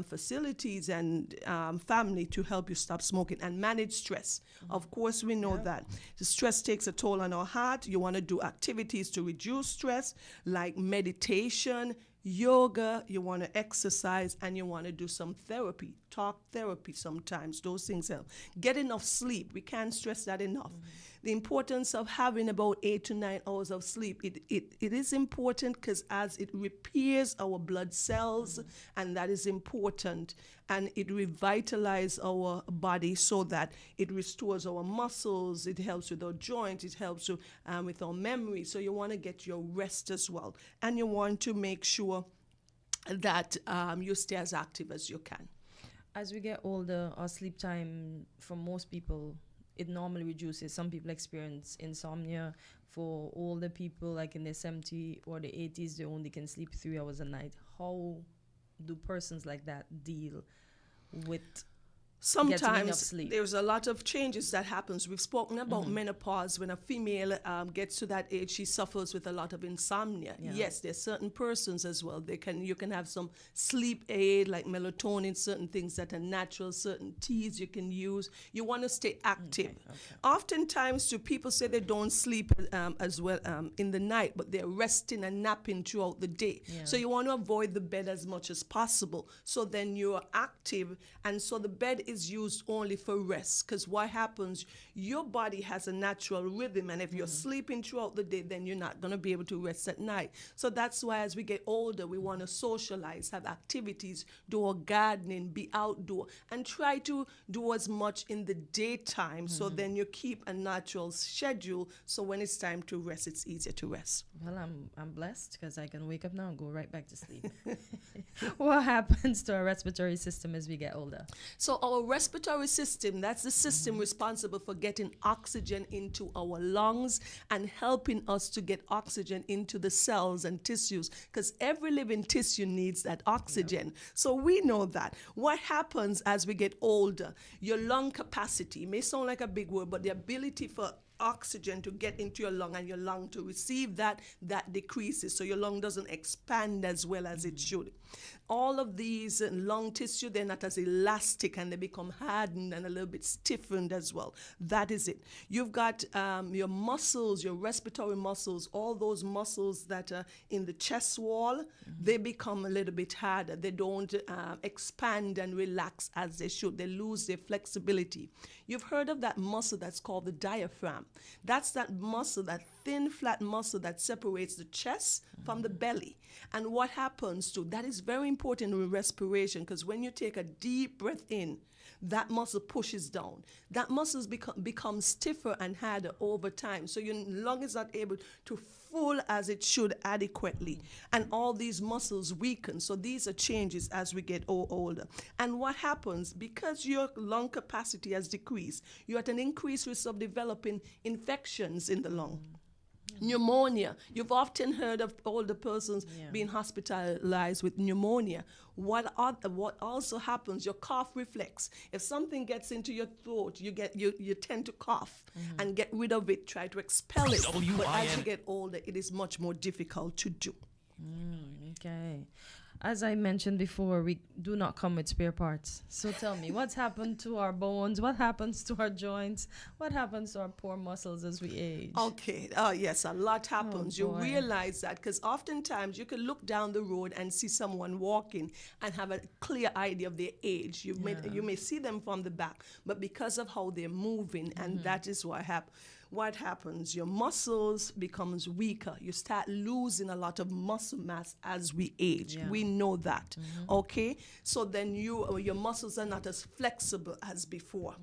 facilities, and family to help you stop smoking, and manage stress. Of course, we know that the stress takes a toll on our heart. You want to do activities to reduce stress, like meditation, yoga. You want to exercise, and you want to do some therapy, talk therapy sometimes. Those things help. Get enough sleep. We can't stress that enough. The importance of having about 8 to 9 hours of sleep. It is important because as it repairs our blood cells, and that is important, and it revitalizes our body so that it restores our muscles, it helps with our joints, it helps with our memory. So you want to get your rest as well, and you want to make sure that you stay as active as you can. As we get older, our sleep time for most people, it normally reduces. Some people experience insomnia. For older people, like in their 70s or the 80s, they only can sleep 3 hours a night. How do persons like that deal with enough Sometimes sleep. there's a lot of changes that happens. We've spoken about menopause. When a female gets to that age, she suffers with a lot of insomnia. Yeah. Yes, there's certain persons as well. You can have some sleep aid like melatonin, certain things that are natural, certain teas you can use. You want to stay active. Oftentimes, too, people say they don't sleep as well in the night, but they're resting and napping throughout the day. Yeah. So you want to avoid the bed as much as possible. So then you're active, and so the bed is used only for rest, because what happens, your body has a natural rhythm, and if you're sleeping throughout the day, then you're not going to be able to rest at night. So that's why as we get older, we want to socialize, have activities, do our gardening, be outdoor, and try to do as much in the daytime, so then you keep a natural schedule, so when it's time to rest, it's easier to rest. Well, I'm blessed because I can wake up now and go right back to sleep. What happens to our respiratory system as we get older? So our respiratory system, that's the system responsible for getting oxygen into our lungs and helping us to get oxygen into the cells and tissues, because every living tissue needs that oxygen. So we know that. What happens as we get older, your lung capacity, may sound like a big word, but the ability for oxygen to get into your lung and your lung to receive that decreases, so your lung doesn't expand as well as it should. All of these lung tissue, they're not as elastic, and they become hardened and a little bit stiffened as well. That is it. You've got your muscles, your respiratory muscles, all those muscles that are in the chest wall, they become a little bit harder. They don't expand and relax as they should. They lose their flexibility. You've heard of that muscle that's called the diaphragm. That's that muscle, that thin, flat muscle that separates the chest from the belly. And what happens to that is very important with respiration, because when you take a deep breath in, that muscle pushes down. That muscle becomes stiffer and harder over time. So your lung is not able to full as it should adequately. And all these muscles weaken. So these are changes as we get older. And what happens, because your lung capacity has decreased, you're at an increased risk of developing infections in the lung. Pneumonia. You've often heard of older persons being hospitalized with pneumonia. What also happens, your cough reflex. If something gets into your throat, you tend to cough and get rid of it, try to expel it. But as you get older, it is much more difficult to do. Okay. As I mentioned before, we do not come with spare parts. So tell me, what's happened to our bones? What happens to our joints? What happens to our poor muscles as we age? Okay. Yes, a lot happens. You realize that because oftentimes you can look down the road and see someone walking and have a clear idea of their age. You may see them from the back, but because of how they're moving, and that is what happens. What happens? Your muscles becomes weaker. You start losing a lot of muscle mass as we age. Yeah. We know that. Okay? So then your muscles are not as flexible as before.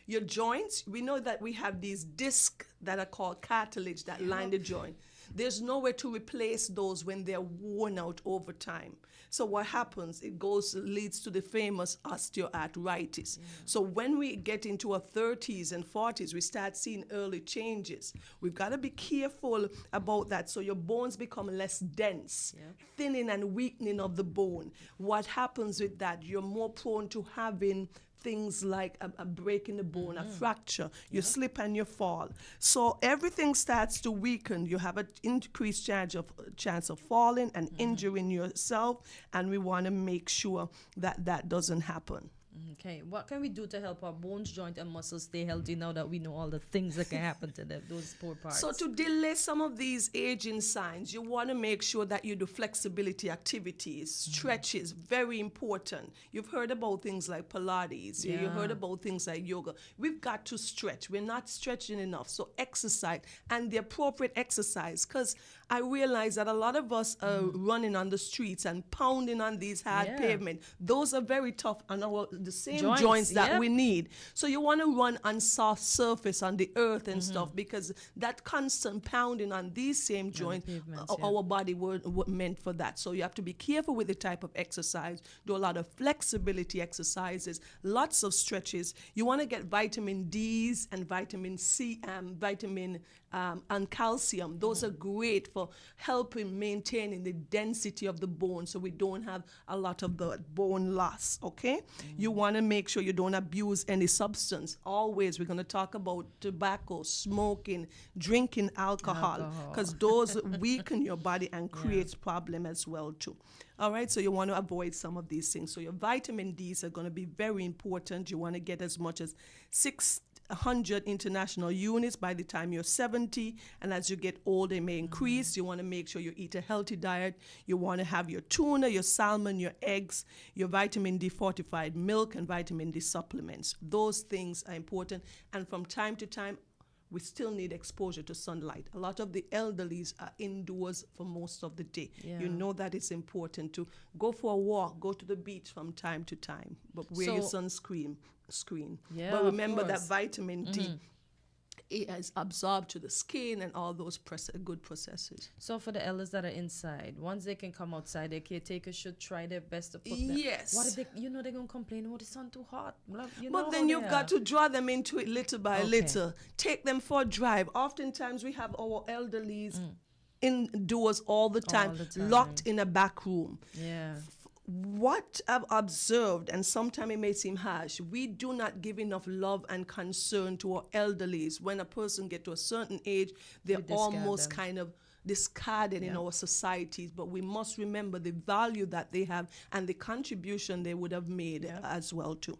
Your joints, we know that we have these discs that are called cartilage that line the joint. There's nowhere to replace those when they're worn out over time. So what happens? It leads to the famous osteoarthritis. So when we get into our 30s and 40s, we start seeing early changes. We've got to be careful about that. So your bones become less dense, thinning and weakening of the bone. What happens with that? You're more prone to having things like a break in the bone, a fracture, you slip and you fall. So everything starts to weaken. You have an increased chance of falling and injuring yourself, and we want to make sure that that doesn't happen. Okay, what can we do to help our bones, joint, and muscles stay healthy now that we know all the things that can happen to them, those poor parts? So to delay some of these aging signs, you want to make sure that you do flexibility activities, stretches, very important. You've heard about things like Pilates, you heard about things like yoga. We've got to stretch. We're not stretching enough. So exercise, and the appropriate exercise, because I realize that a lot of us are running on the streets and pounding on these hard pavement. Those are very tough on the same joints that we need. So you want to run on soft surface on the earth and stuff, because that constant pounding on these same joints, our body were meant for that. So you have to be careful with the type of exercise. Do a lot of flexibility exercises, lots of stretches. You want to get vitamin D's and vitamin C, and calcium. Those are great for helping maintaining the density of the bone, so we don't have a lot of the bone loss. Okay, you want to make sure you don't abuse any substance. Always, we're going to talk about tobacco, smoking, drinking alcohol, because those weaken your body and creates problem as well too. All right, so you want to avoid some of these things. So your vitamin Ds are going to be very important. You want to get as much as 600 international units by the time you're 70, and as you get older, it may increase. You want to make sure you eat a healthy diet. You want to have your tuna, your salmon, your eggs, your vitamin D fortified milk, and vitamin D supplements. Those things are important, and from time to time, we still need exposure to sunlight. A lot of the elderlies are indoors for most of the day. Yeah. You know that it's important to go for a walk, go to the beach from time to time, but wear your sunscreen. Yeah, but remember of that course. vitamin D is absorbed to the skin and all those good processes. So for the elders that are inside, once they can come outside, their caretakers should try their best to put them. Yes. What if they, they're going to complain, oh, the sun too hot. But then you've got to draw them into it little by little. Take them for a drive. Oftentimes we have our elderlies indoors all the time, locked in a back room. Yeah. What I've observed, and sometimes it may seem harsh, we do not give enough love and concern to our elderlies. When a person gets to a certain age, they're almost kind of discarded in our societies. But we must remember the value that they have and the contribution they would have made as well too.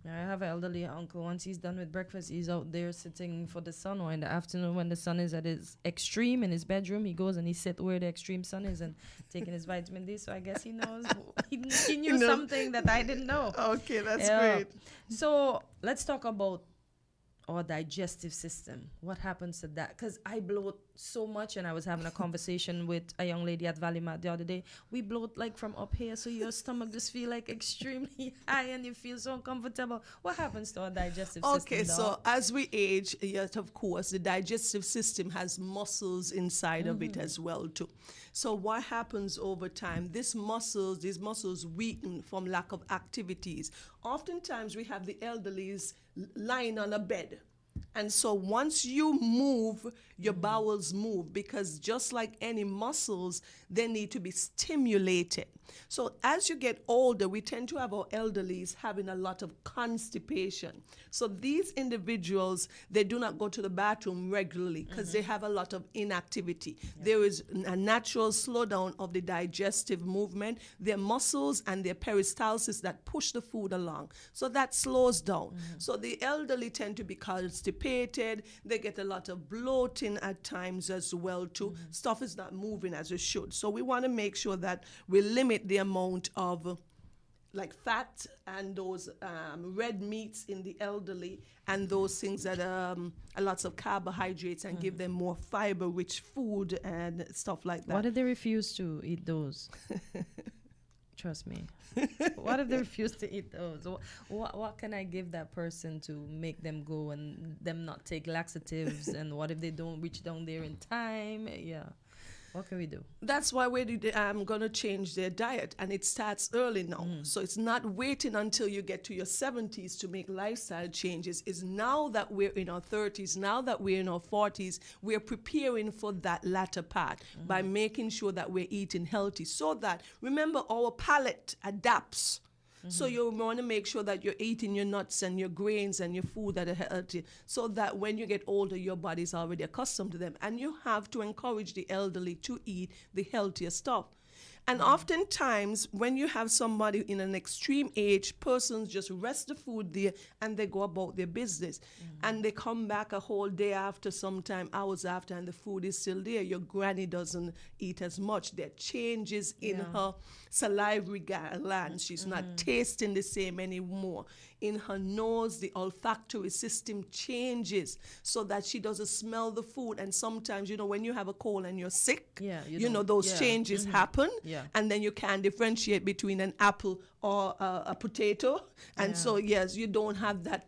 I have an elderly uncle. Once he's done with breakfast, he's out there sitting for the sun, or in the afternoon when the sun is at its extreme in his bedroom, he goes and he sits where the extreme sun is and taking his vitamin D. So I guess he knows, he knew something that I didn't know. Okay, that's great. So let's talk about our digestive system. What happens to that? Because I bloat so much, and I was having a conversation with a young lady at Valley Mat the other day. We bloat like from up here, so your stomach just feel like extremely high and you feel so uncomfortable. What happens to our digestive system? Okay, so as we age, yes, of course, the digestive system has muscles inside of it as well too. So what happens over time? These muscles weaken from lack of activities. Oftentimes we have the elderlies lying on a bed. And so once you move, your bowels move, because just like any muscles, they need to be stimulated. So as you get older, we tend to have our elderlies having a lot of constipation. So these individuals, they do not go to the bathroom regularly because they have a lot of inactivity. There is a natural slowdown of the digestive movement, their muscles and their peristalsis that push the food along. So that slows down. So the elderly tend to be constipated. They get a lot of bloating at times as well too. Stuff is not moving as it should. So we want to make sure that we limit the amount of like fat and those red meats in the elderly, and those things that are lots of carbohydrates, and give them more fiber-rich food and stuff like that. What if they refuse to eat those? Trust me. What if they refuse to eat those? What can I give that person to make them go and them not take laxatives? And what if they don't reach down there in time? Yeah. What can we do? That's why I'm going to change their diet, and it starts early now. So it's not waiting until you get to your 70s to make lifestyle changes. It's now that we're in our 30s, now that we're in our 40s, we're preparing for that latter part by making sure that we're eating healthy, so that, remember, our palate adapts. So you want to make sure that you're eating your nuts and your grains and your food that are healthy, so that when you get older, your body's already accustomed to them. And you have to encourage the elderly to eat the healthier stuff. And oftentimes, when you have somebody in an extreme age, persons just rest the food there and they go about their business. And they come back a whole day after, sometime hours after, and the food is still there. Your granny doesn't eat as much. There are changes in her salivary glands. She's not tasting the same anymore. In her nose, the olfactory system changes so that she doesn't smell the food. And sometimes, when you have a cold and you're sick, those changes happen. And then you can't differentiate between an apple or a potato. And so, yes, you don't have that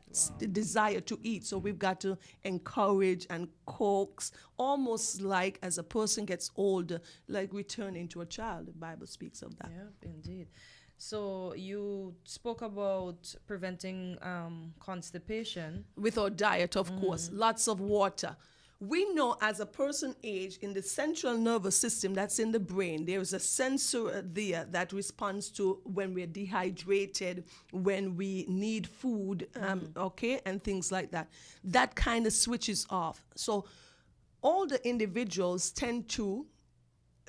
desire to eat. So we've got to encourage and coax, almost like as a person gets older, like returning to a child. The Bible speaks of that. Yeah, indeed. So you spoke about preventing constipation. With our diet, of course. Lots of water. We know as a person age in the central nervous system that's in the brain, there's a sensor there that responds to when we're dehydrated, when we need food, okay, and things like that. That kind of switches off. So older individuals tend to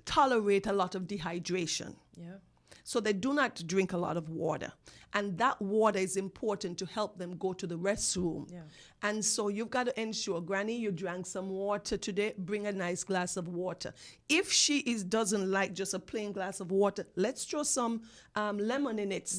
tolerate a lot of dehydration. Yeah. So they do not drink a lot of water. And that water is important to help them go to the restroom. Yeah. And so you've got to ensure, Granny, you drank some water today, bring a nice glass of water. If she doesn't like just a plain glass of water, let's throw some lemon in it,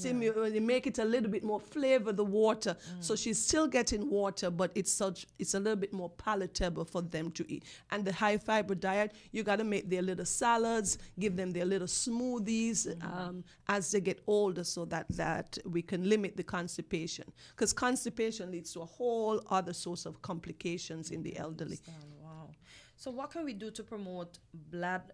make it a little bit more flavor, the water. So she's still getting water, but it's a little bit more palatable for them to eat. And the high fiber diet, you got to make their little salads, give them their little smoothies as they get older, so that we can limit the constipation. Because constipation leads to a whole other source of complications in the elderly. Wow. So what can we do to promote bladder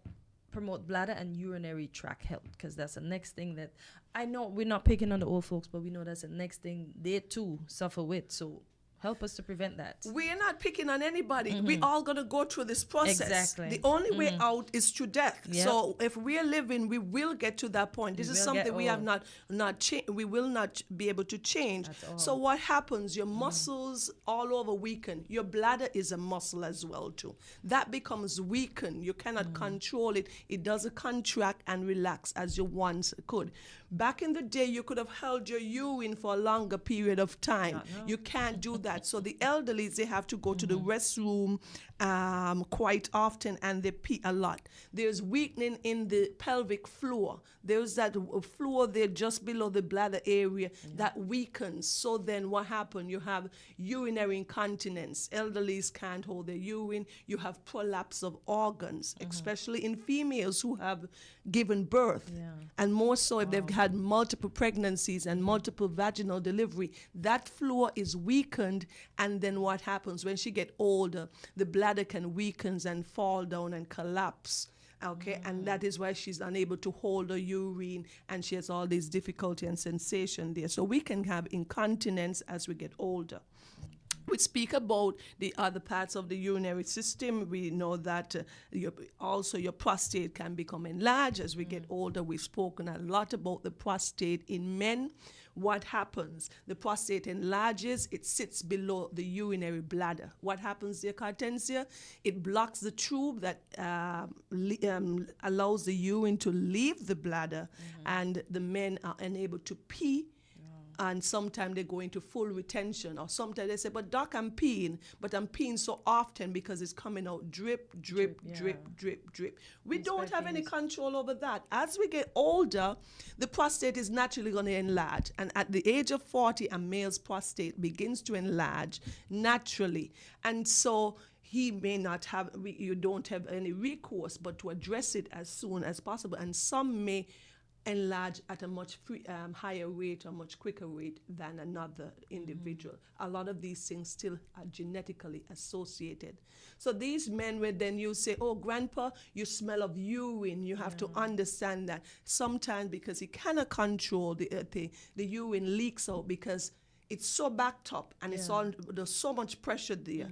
and urinary tract health? Because that's the next thing that I know we're not picking on the old folks, but we know that's the next thing they too suffer with. So help us to prevent that. We're not picking on anybody. We all going to go through this process. Exactly. The only way out is through death. Yep. So if we're living, we will get to that point. This is something we have not we will not be able to change. So what happens? Your muscles all over weaken. Your bladder is a muscle as well too. That becomes weakened. You cannot control it. It doesn't contract and relax as you once could. Back in the day, you could have held your urine for a longer period of time. You can't do that. So the elderly, they have to go to the restroom quite often, and they pee a lot. There's weakening in the pelvic floor. There's that floor there just below the bladder area that weakens. So then what happens? You have urinary incontinence. Elderlies can't hold their urine. You have prolapse of organs, especially in females who have given birth. And more so if they've had multiple pregnancies and multiple vaginal delivery. That floor is weakened, and then what happens? When she get older, the bladder can weaken and fall down and collapse. Okay, and that is why she's unable to hold her urine, and she has all this difficulty and sensation there. So we can have incontinence as we get older. We speak about the other parts of the urinary system. We know that also your prostate can become enlarged as we get older. We've spoken a lot about the prostate in men. What happens? The prostate enlarges, it sits below the urinary bladder. What happens there, Kortensia? It blocks the tube that allows the urine to leave the bladder, and the men are unable to pee. And sometimes they go into full retention, or sometimes they say, but doc, I'm peeing, but I'm peeing so often because it's coming out drip, drip, drip, drip, drip. We don't have any control over that. As we get older, the prostate is naturally going to enlarge. And at the age of 40, a male's prostate begins to enlarge naturally. And so he may not have, you don't have any recourse, but to address it as soon as possible. And some may enlarge at a much higher rate or much quicker rate than another individual. A lot of these things still are genetically associated. So these men, when then you say, oh, grandpa, you smell of urine, you have to understand that sometimes because he cannot control the urine leaks out because it's so backed up and there's so much pressure there.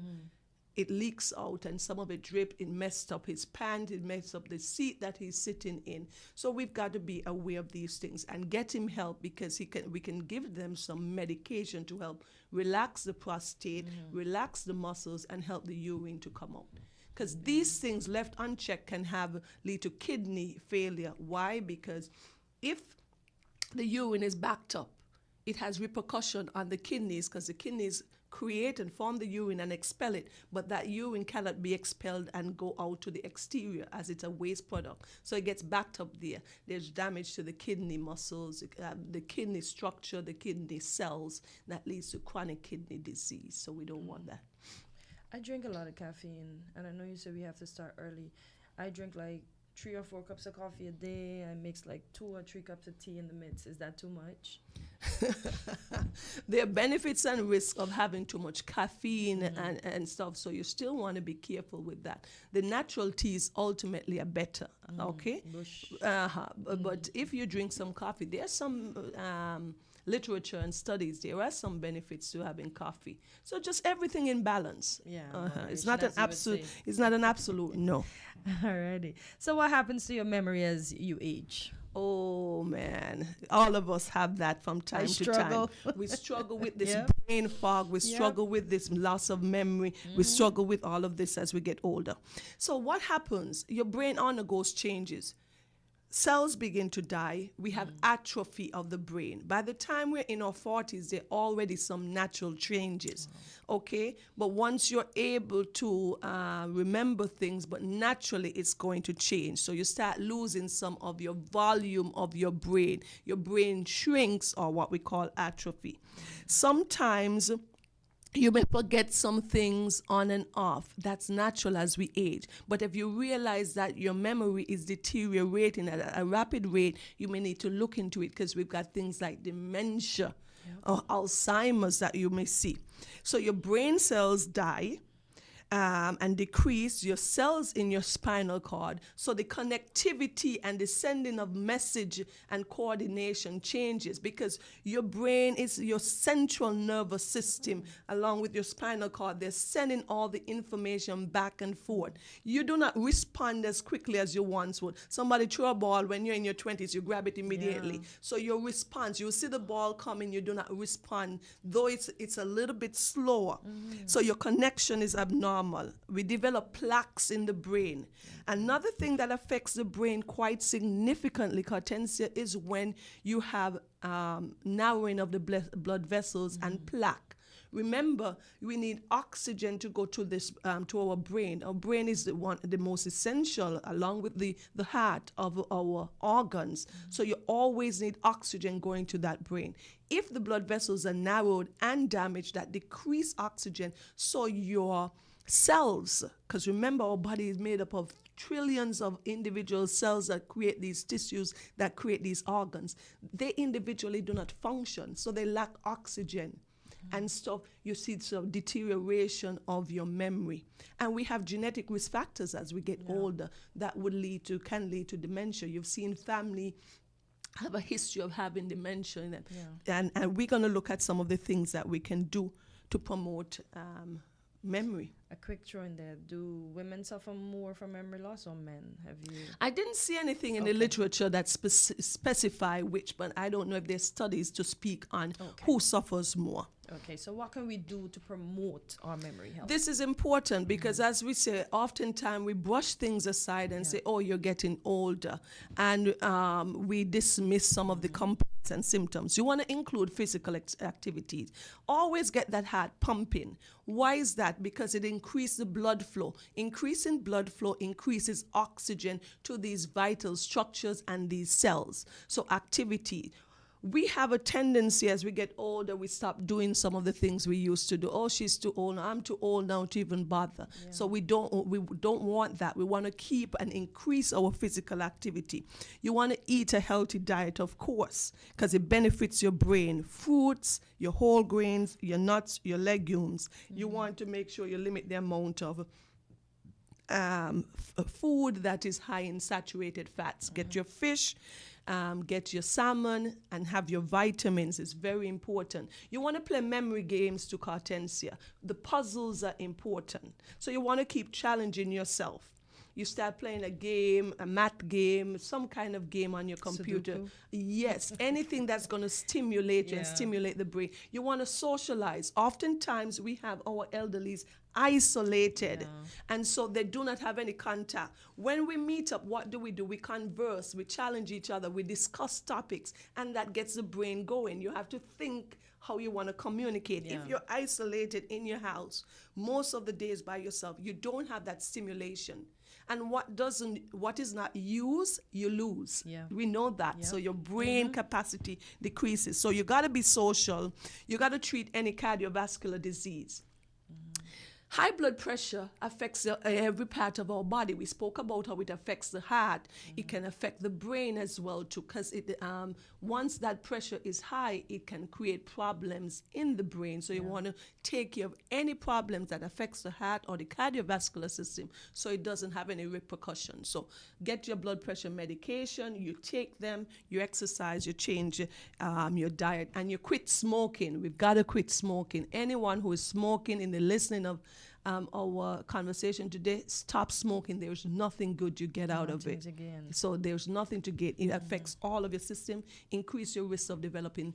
It leaks out, and some of it dripped. It messed up his pants. It messed up the seat that he's sitting in. So we've got to be aware of these things and get him help, because we can give them some medication to help relax the prostate, relax the muscles, and help the urine to come out. Because these things left unchecked can lead to kidney failure. Why? Because if the urine is backed up, it has repercussion on the kidneys, because the kidneys create and form the urine and expel it, but that urine cannot be expelled and go out to the exterior as it's a waste product. So it gets backed up there. There's damage to the kidney muscles, the kidney structure, the kidney cells, that leads to chronic kidney disease. So we don't want that. I drink a lot of caffeine, and I know you said we have to start early. I drink like 3 or 4 cups of coffee a day. I mix like 2 or 3 cups of tea in the mix. Is that too much? There are benefits and risks of having too much caffeine and stuff, so you still want to be careful with that. The natural teas ultimately are better, okay? But if you drink some coffee, there's some literature and studies, there are some benefits to having coffee. So just everything in balance. Yeah, It's not an absolute. It's not an absolute no. Alrighty. So what happens to your memory as you age? Oh man, all of us have that from time to time. We struggle with this brain fog. We struggle with this loss of memory. We struggle with all of this as we get older. So what happens? Your brain undergoes changes. Cells begin to die. We have atrophy of the brain. By the time we're in our 40s, there are already some natural changes, okay? But once you're able to remember things, but naturally it's going to change. So you start losing some of your volume of your brain. Your brain shrinks, or what we call atrophy. Sometimes you may forget some things on and off. That's natural as we age. But if you realize that your memory is deteriorating at a rapid rate, you may need to look into it, because we've got things like dementia or Alzheimer's that you may see. So your brain cells die and decrease, your cells in your spinal cord. So the connectivity and the sending of message and coordination changes, because your brain is your central nervous system along with your spinal cord. They're sending all the information back and forth. You do not respond as quickly as you once would. Somebody throw a ball when you're in your 20s, you grab it immediately. So your response, you see the ball coming, you do not respond, though it's a little bit slower. So your connection is abnormal. We develop plaques in the brain. Another thing that affects the brain quite significantly, Kortensia, is when you have narrowing of the blood vessels and plaque. Remember, we need oxygen to go to this to our brain. Our brain is the most essential, along with the heart, of our organs. So you always need oxygen going to that brain. If the blood vessels are narrowed and damaged, that decrease oxygen, so your cells, because remember, our body is made up of trillions of individual cells that create these tissues, that create these organs. They individually do not function, so they lack oxygen and stuff. You see some deterioration of your memory. And we have genetic risk factors as we get older that can lead to dementia. You've seen family have a history of having dementia, and we're going to look at some of the things that we can do to promote memory. A quick throw in there. Do women suffer more from memory loss or men? Have you? I didn't see anything in the literature that specify which, but I don't know if there's studies to speak on who suffers more. Okay, so what can we do to promote our memory health? This is important because, as we say, oftentimes we brush things aside and say, oh, you're getting older. And we dismiss some of the complaints and symptoms. You want to include physical activities. Always get that heart pumping. Why is that? Because it increases the blood flow. Increasing blood flow increases oxygen to these vital structures and these cells. So activity. We have a tendency as we get older, we stop doing some of the things we used to do. Oh, she's too old. I'm too old now to even bother. So we don't want that. We want to keep and increase our physical activity. You want to eat a healthy diet, of course, because it benefits your brain. Fruits, your whole grains, your nuts, your legumes. You want to make sure you limit the amount of food that is high in saturated fats. Get your fish. Get your salmon and have your vitamins. It's very important. You want to play memory games to Kortensia. The puzzles are important. So you want to keep challenging yourself. You start playing a game, a math game, some kind of game on your computer. Sudoku. Yes, anything that's going to stimulate you and stimulate the brain. You want to socialize. Oftentimes we have our elderlies isolated, and so they do not have any contact. When we meet up, what do? We converse, we challenge each other, we discuss topics, and that gets the brain going. You have to think how you want to communicate. If you're isolated in your house most of the days by yourself, you don't have that stimulation. And what is not used, you lose. We know that. So your brain capacity decreases. So you got to be social. You got to treat any cardiovascular disease. High blood pressure affects every part of our body. We spoke about how it affects the heart. It can affect the brain as well too, because once that pressure is high, it can create problems in the brain. So you want to take care of any problems that affects the heart or the cardiovascular system, so it doesn't have any repercussions. So get your blood pressure medication, you take them, you exercise, you change your diet, and you quit smoking. We've got to quit smoking. Anyone who is smoking in the listening of our conversation today, stop smoking. There's nothing good you get out of it. So there's nothing to get. It affects all of your system, increase your risk of developing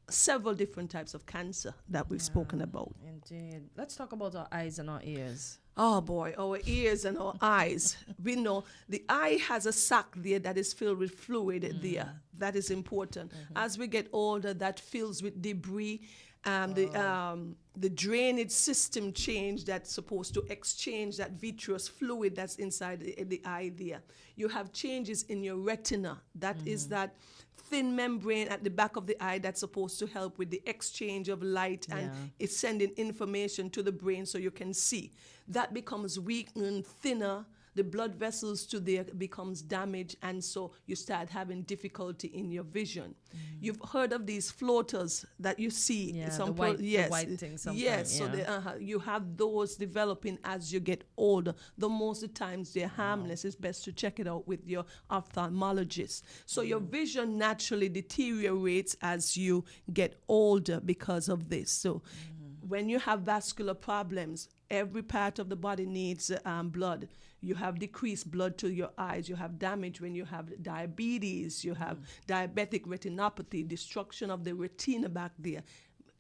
several different types of cancer that we've spoken about. Indeed. Let's talk about our eyes and our ears. Oh boy, our ears and our eyes. We know the eye has a sac there that is filled with fluid there. That is important. As we get older, that fills with debris. The drainage system change that's supposed to exchange that vitreous fluid that's inside the eye there. You have changes in your retina. That is that thin membrane at the back of the eye that's supposed to help with the exchange of light, and it's sending information to the brain so you can see. That becomes weak and thinner. The blood vessels to there becomes damaged, and so you start having difficulty in your vision. You've heard of these floaters that you see. The white thing sometimes. Yes, so you have those developing as you get older. Though most of the times they're harmless. It's best to check it out with your ophthalmologist. So your vision naturally deteriorates as you get older because of this. So when you have vascular problems, every part of the body needs blood. You have decreased blood to your eyes. You have damage when you have diabetes. You have diabetic retinopathy, destruction of the retina back there,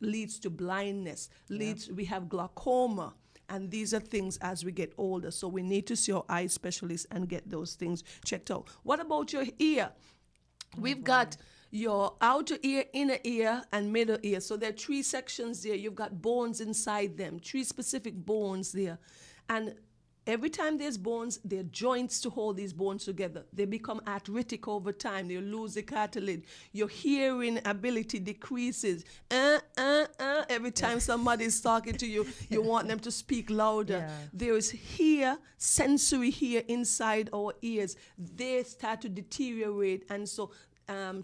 leads to blindness, we have glaucoma. And these are things as we get older. So we need to see our eye specialist and get those things checked out. What about your ear? We've got your outer ear, inner ear, and middle ear. So there are 3 sections there. You've got bones inside them, 3 specific bones there. And every time there's bones, there are joints to hold these bones together. They become arthritic over time. They lose the cartilage. Your hearing ability decreases. Every time somebody's talking to you, you want them to speak louder. There is sensory here inside our ears. They start to deteriorate, and so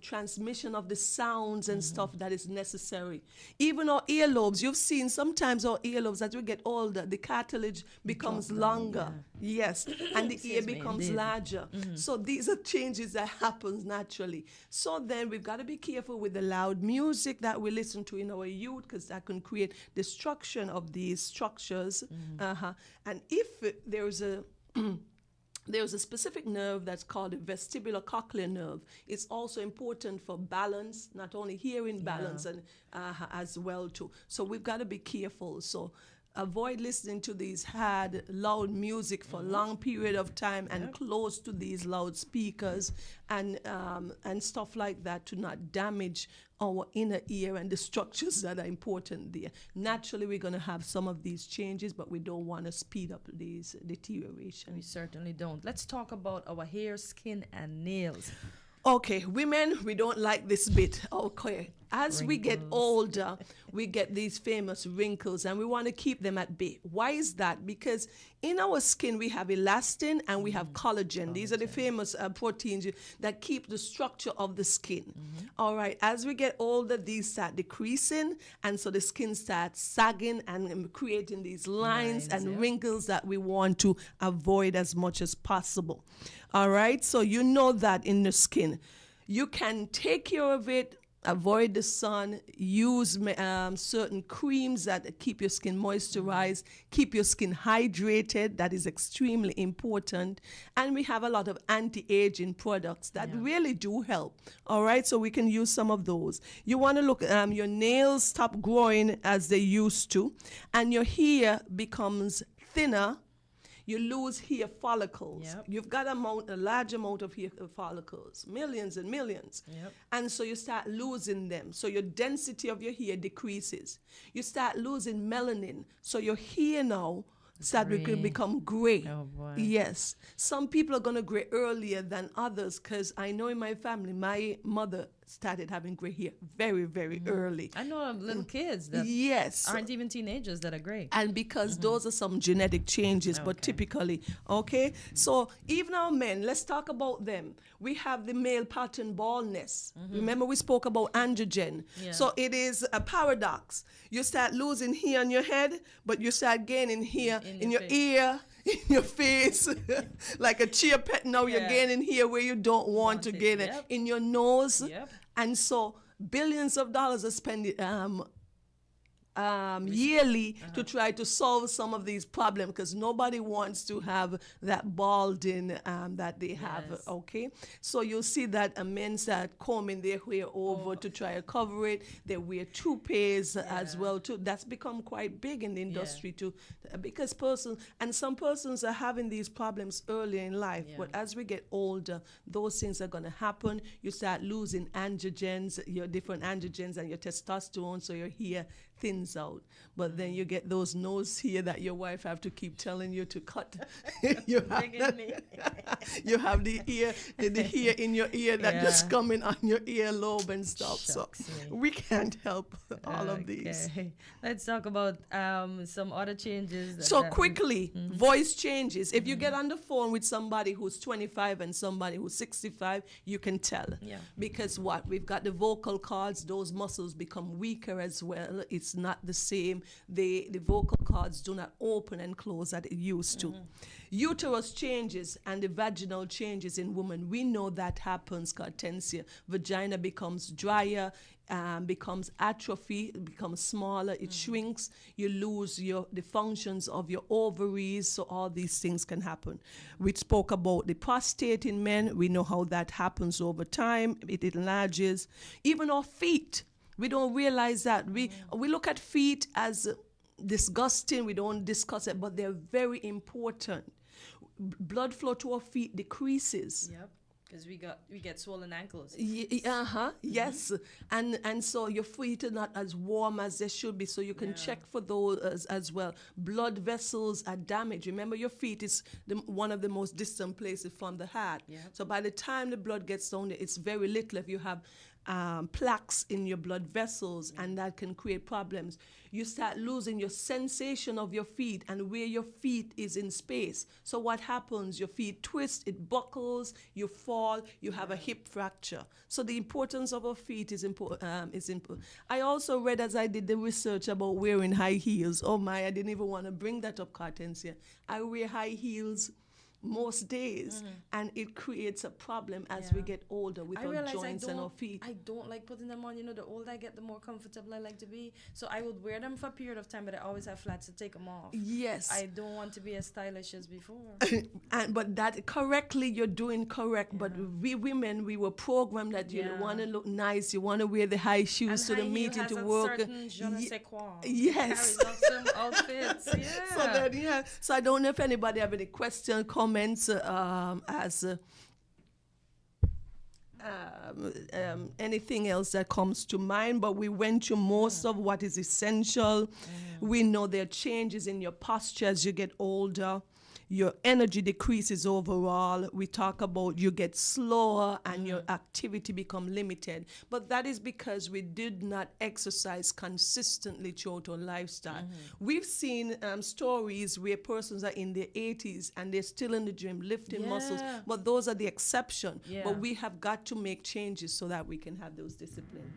transmission of the sounds and stuff that is necessary. Even our earlobes, you've seen sometimes our earlobes, as we get older, the cartilage becomes longer. Yes, and the ear becomes larger. So these are changes that happens naturally. So then we've got to be careful with the loud music that we listen to in our youth, because that can create destruction of these structures. And if there's a specific nerve that's called the vestibular cochlear nerve. It's also important for balance, not only hearing balance and as well too. So we've got to be careful. So avoid listening to these hard, loud music for a long period of time and close to these loudspeakers and stuff like that to not damage our inner ear and the structures that are important there. Naturally, we're going to have some of these changes, but we don't want to speed up these deterioration. We certainly don't. Let's talk about our hair, skin, and nails. Okay, women, we don't like this bit. Okay, as we get older, we get these famous wrinkles, and we want to keep them at bay. Why is that? Because in our skin, we have elastin and we have collagen. These are the famous proteins that keep the structure of the skin. All right, as we get older, these start decreasing, and so the skin starts sagging and creating these lines and wrinkles that we want to avoid as much as possible. All right, so you know that in the skin, you can take care of it, avoid the sun, use certain creams that keep your skin moisturized, keep your skin hydrated. That is extremely important. And we have a lot of anti-aging products that really do help. All right, so we can use some of those. You want to look, your nails stop growing as they used to, and your hair becomes thinner. You lose hair follicles. You've got a large amount of hair follicles, millions and millions. And so you start losing them. So your density of your hair decreases. You start losing melanin. So your hair now start to become gray. Oh boy. Yes. Some people are going to gray earlier than others, because I know in my family, my mother started having gray hair very, very early. I know little kids that yes. aren't even teenagers that are gray. And because those are some genetic changes, but typically, okay? So even our men, let's talk about them. We have the male pattern baldness. Remember we spoke about androgen. Yeah. So it is a paradox. You start losing here on your head, but you start gaining here in your ear, in your face, like a chia pet. Now you're gaining here where you don't want to gain it, in your nose. And so billions of dollars are spent yearly to try to solve some of these problems, because nobody wants to have that balding that they have. Okay, so you'll see that men start combing their hair over to try to cover it. They wear toupees as well too. That's become quite big in the industry too, because some persons are having these problems early in life, but as we get older, those things are going to happen. You start losing androgens, your different androgens and your testosterone, so your hair thins out. But then you get those nose here that your wife have to keep telling you to cut. you have the hair in your ear that just coming on your earlobe and stuff. Shucks so we can't help all of these. Let's talk about some other changes. So quickly, voice changes. If you get on the phone with somebody who's 25 and somebody who's 65, you can tell. Because we've got the vocal cords, those muscles become weaker as well. It's not the same. The vocal cords do not open and close as it used to. Uterus changes and the vaginal changes in women. We know that happens, Kortensia. Vagina becomes drier, becomes atrophy, it becomes smaller, it shrinks, you lose the functions of your ovaries, so all these things can happen. We spoke about the prostate in men. We know how that happens over time. It enlarges. Even our feet. We don't realize that. We look at feet as disgusting. We don't discuss it, but they're very important. Blood flow to our feet decreases. Yep, because we get swollen ankles. Yes, and so your feet are not as warm as they should be. So you can check for those as well. Blood vessels are damaged. Remember, your feet is one of the most distant places from the heart. So by the time the blood gets down there, it's very little. If you have plaques in your blood vessels, and that can create problems. You start losing your sensation of your feet and where your feet is in space. So what happens? Your feet twist, it buckles, you fall, you have a hip fracture. So the importance of our feet is important. I also read, as I did the research about wearing high heels. Oh my, I didn't even want to bring that up, Kortensia. I wear high heels most days, and it creates a problem as we get older with our joints and our feet. I don't like putting them on. You know, the older I get, the more comfortable I like to be. So I would wear them for a period of time, but I always have flats to take them off. Yes. I don't want to be as stylish as before. But that correctly, you're doing correct. But we women, we were programmed that you want to look nice, you want to wear the high shoes to the meeting to work. Yes. Carries off some outfits. So I don't know if anybody have any question, comments as anything else that comes to mind, but we went through most of what is essential. We know there are changes in your posture as you get older. Your energy decreases overall. We talk about you get slower and your activity become limited. But that is because we did not exercise consistently throughout our lifestyle. We've seen stories where persons are in their 80s and they're still in the gym lifting muscles, but those are the exception. But we have got to make changes so that we can have those disciplines.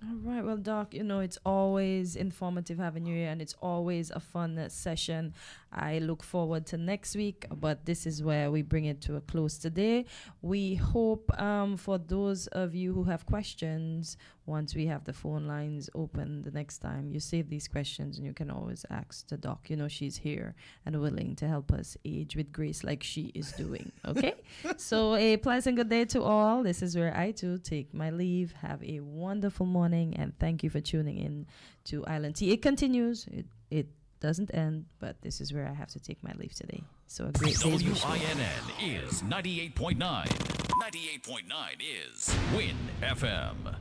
All right. Well, Doc, you know, it's always informative having you here, and it's always a fun session. I look forward to next week, but this is where we bring it to a close today. We hope for those of you who have questions, once we have the phone lines open the next time, you save these questions and you can always ask the doc. You know, she's here and willing to help us age with grace like she is doing. Okay? So a pleasant good day to all. This is where I too take my leave. Have a wonderful morning, and thank you for tuning in to Island Tea. It continues. It doesn't end, but this is where I have to take my leave today. So a great day. WINN is 98.9. 98.9 is WIN FM.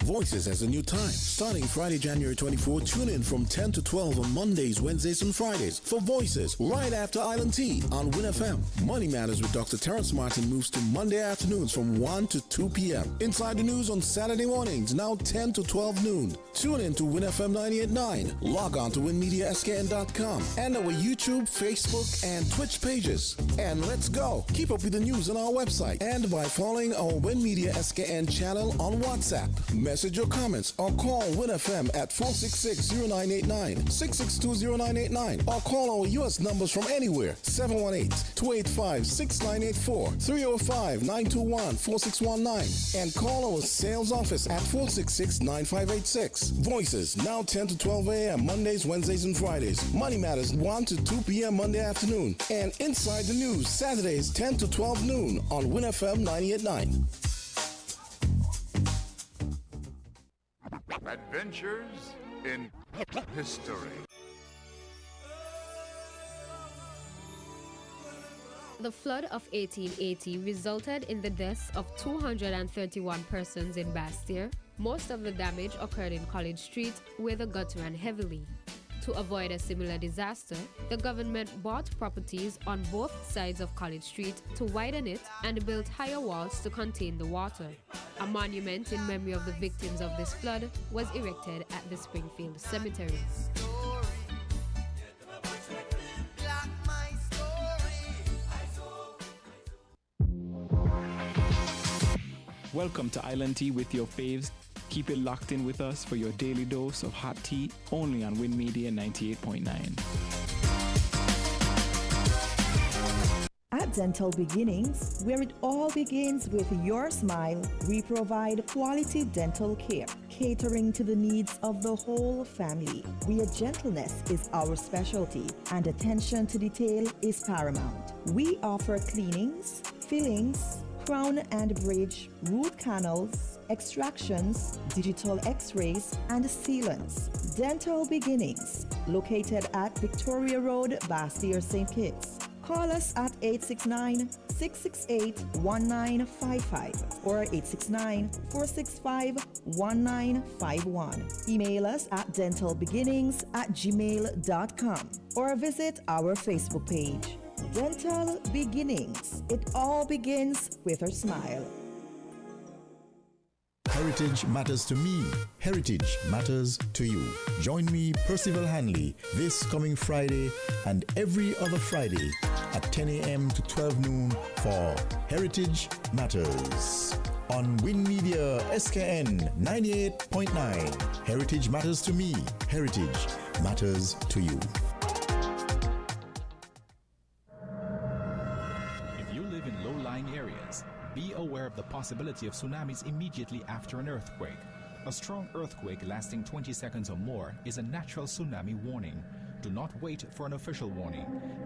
Voices has a new time. Starting Friday, January 24, tune in from 10 to 12 on Mondays, Wednesdays, and Fridays for Voices right after Island Tea on Win FM. Money Matters with Dr. Terrence Martin moves to Monday afternoons from 1 to 2 p.m. Inside the News on Saturday mornings, now 10 to 12 noon. Tune in to Win FM 98.9. Log on to WINNMediaSKN.com and our YouTube, Facebook, and Twitch pages. And let's go. Keep up with the news on our website and by following our WINNMediaSKN channel on WhatsApp. Message your comments or call Win FM at 466-0989, 662-0989, or call our U.S. numbers from anywhere, 718-285-6984, 305-921-4619, and call our sales office at 466-9586. Voices, now 10 to 12 a.m. Mondays, Wednesdays, and Fridays. Money Matters, 1 to 2 p.m. Monday afternoon. And Inside the News, Saturdays, 10 to 12 noon on Win FM 98.9. Adventures in History. The flood of 1880 resulted in the deaths of 231 persons in Bastille. Most of the damage occurred in College Street, where the gutter ran heavily. To avoid a similar disaster, the government bought properties on both sides of College Street to widen it and built higher walls to contain the water. A monument in memory of the victims of this flood was erected at the Springfield Cemetery. Welcome to Island Tea with your faves. Keep it locked in with us for your daily dose of hot tea, only on Win Media 98.9. At Dental Beginnings, where it all begins with your smile, we provide quality dental care, catering to the needs of the whole family. Where gentleness is our specialty and attention to detail is paramount. We offer cleanings, fillings, crown and bridge, root canals, extractions, digital x-rays, and sealants. Dental Beginnings, located at Victoria Road, Bastille, St. Kitts. Call us at 869-668-1955 or 869-465-1951. Email us at dentalbeginnings@gmail.com or visit our Facebook page. Dental Beginnings. It all begins with a smile. Heritage matters to me. Heritage matters to you. Join me, Percival Hanley, this coming Friday and every other Friday at 10 a.m. to 12 noon for Heritage Matters on Win Media SKN 98.9. Heritage matters to me. Heritage matters to you. Be aware of the possibility of tsunamis immediately after an earthquake. A strong earthquake lasting 20 seconds or more is a natural tsunami warning. Do not wait for an official warning.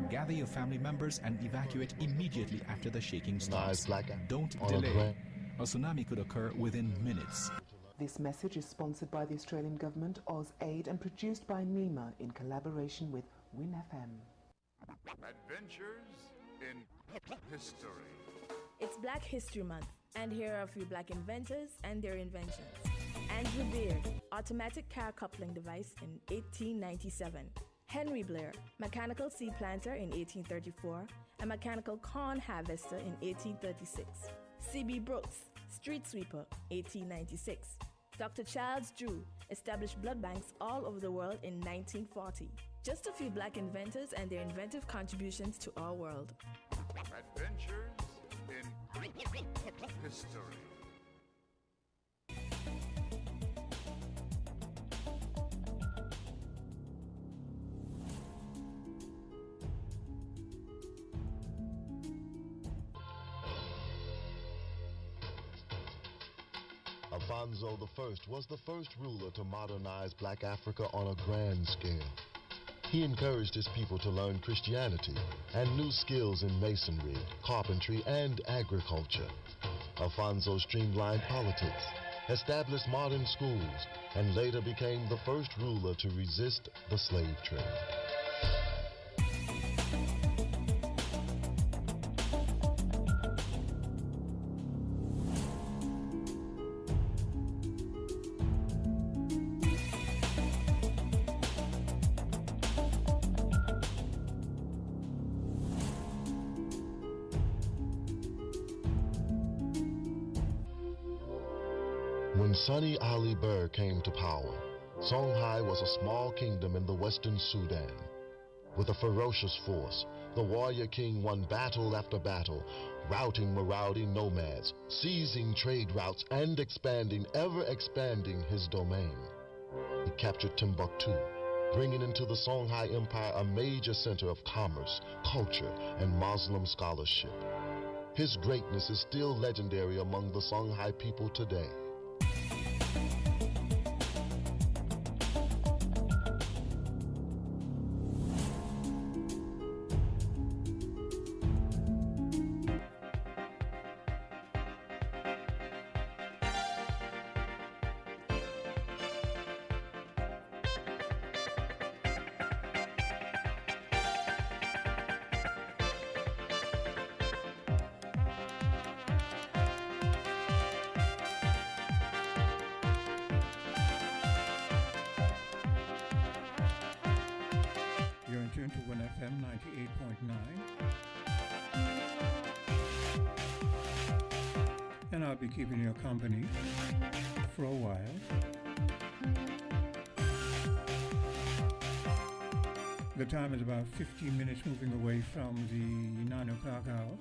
Gather your family members and evacuate immediately after the shaking stops. Don't delay. A tsunami could occur within minutes. This message is sponsored by the Australian Government, AusAid, and produced by NEMA in collaboration with Win FM. Adventures in History. It's Black History Month, and here are a few black inventors and their inventions. Andrew Beard, automatic car coupling device in 1897. Henry Blair, mechanical seed planter in 1834, and mechanical corn harvester in 1836. C.B. Brooks, street sweeper, 1896. Dr. Charles Drew established blood banks all over the world in 1940. Just a few black inventors and their inventive contributions to our world. Adventures in History. Alfonso I was the first ruler to modernize Black Africa on a grand scale. He encouraged his people to learn Christianity and new skills in masonry, carpentry, and agriculture. Alfonso streamlined politics, established modern schools, and later became the first ruler to resist the slave trade. When Sunny Ali Burr came to power, Songhai was a small kingdom in the western Sudan. With a ferocious force, the warrior king won battle after battle, routing marauding nomads, seizing trade routes, and ever expanding his domain. He captured Timbuktu, bringing into the Songhai Empire a major center of commerce, culture, and Muslim scholarship. His greatness is still legendary among the Songhai people today. You're in tune to WINNFM 98.9. And I'll be keeping you company for a while. The time is about 15 minutes moving away from the 9 o'clock hour.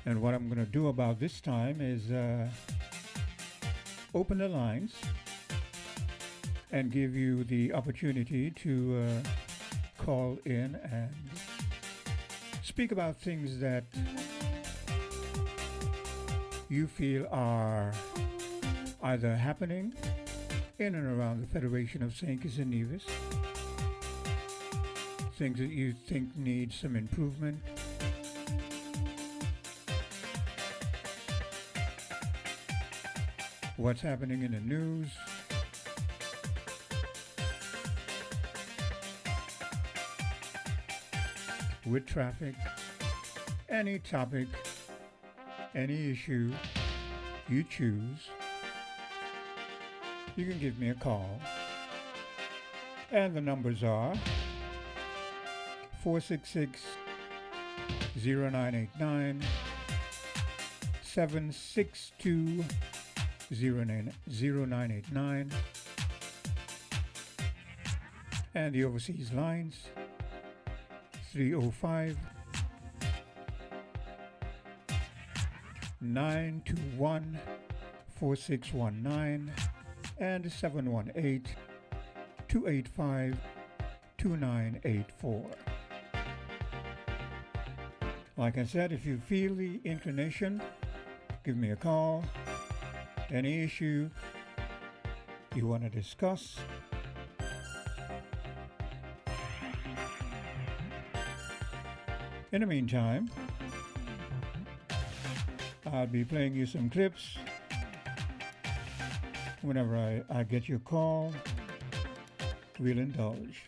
And what I'm going to do about this time is open the lines and give you the opportunity to call in and speak about things that you feel are either happening in and around the Federation of St. Kitts and Nevis, things that you think need some improvement, what's happening in the news, with traffic, any topic, any issue you choose. You can give me a call. And the numbers are 466-0989, 762-0989, and the overseas lines 305-921-4619 and 718-285-2984. Like I said, if you feel the inclination, give me a call. Any issue you want to discuss, in the meantime, I'll be playing you some clips whenever I get your call. We'll indulge.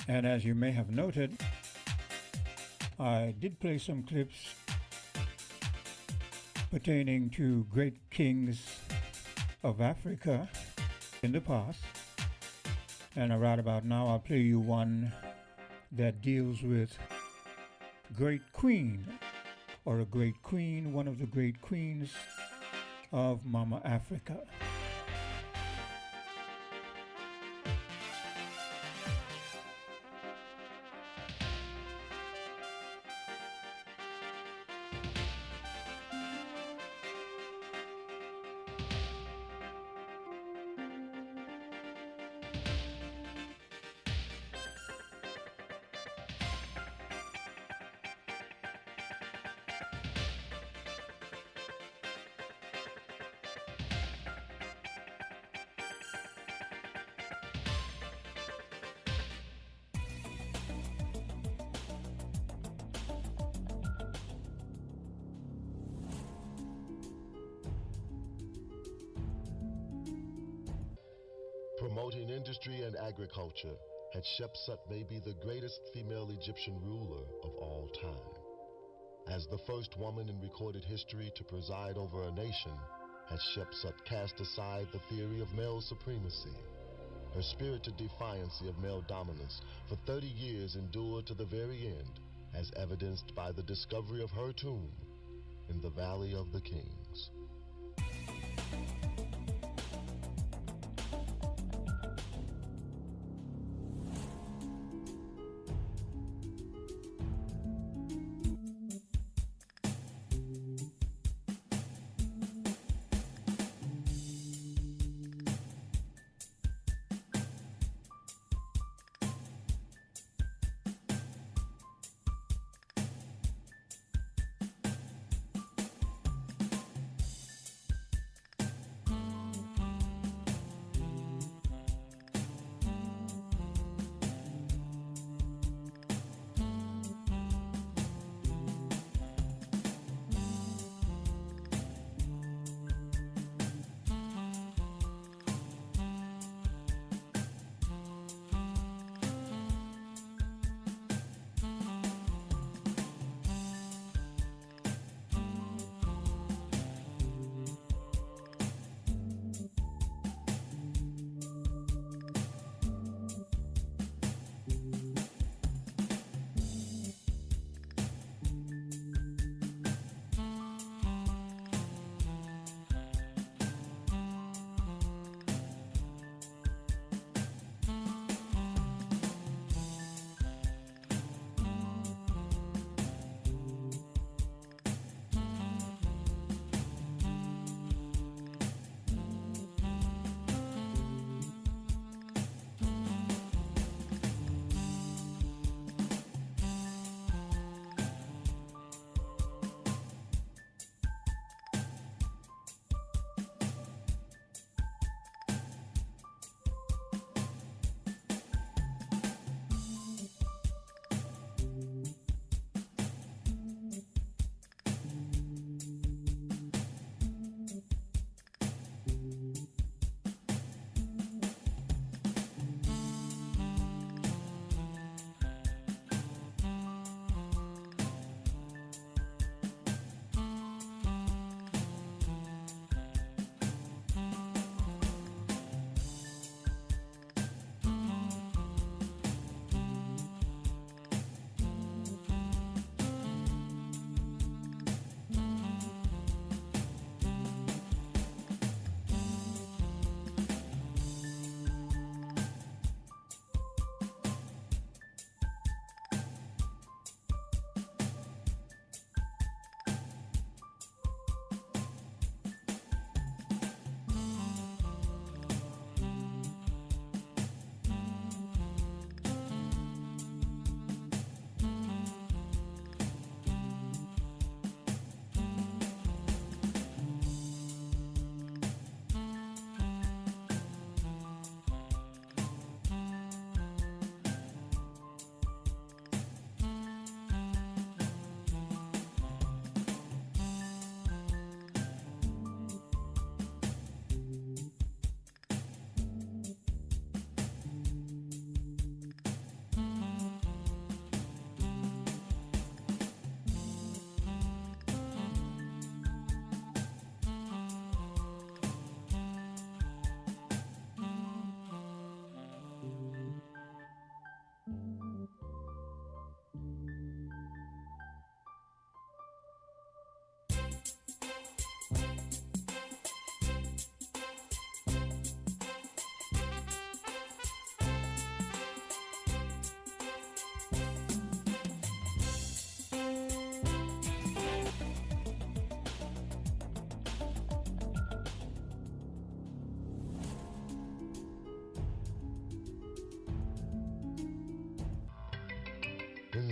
And as you may have noted, I did play some clips pertaining to great kings of Africa in the past. And right about now, I'll play you one that deals with great queen, or a great queen, one of the great queens of Mama Africa. Promoting industry and agriculture, Hatshepsut may be the greatest female Egyptian ruler of all time. As the first woman in recorded history to preside over a nation, Hatshepsut cast aside the theory of male supremacy. Her spirited defiance of male dominance for 30 years endured to the very end, as evidenced by the discovery of her tomb in the Valley of the Kings.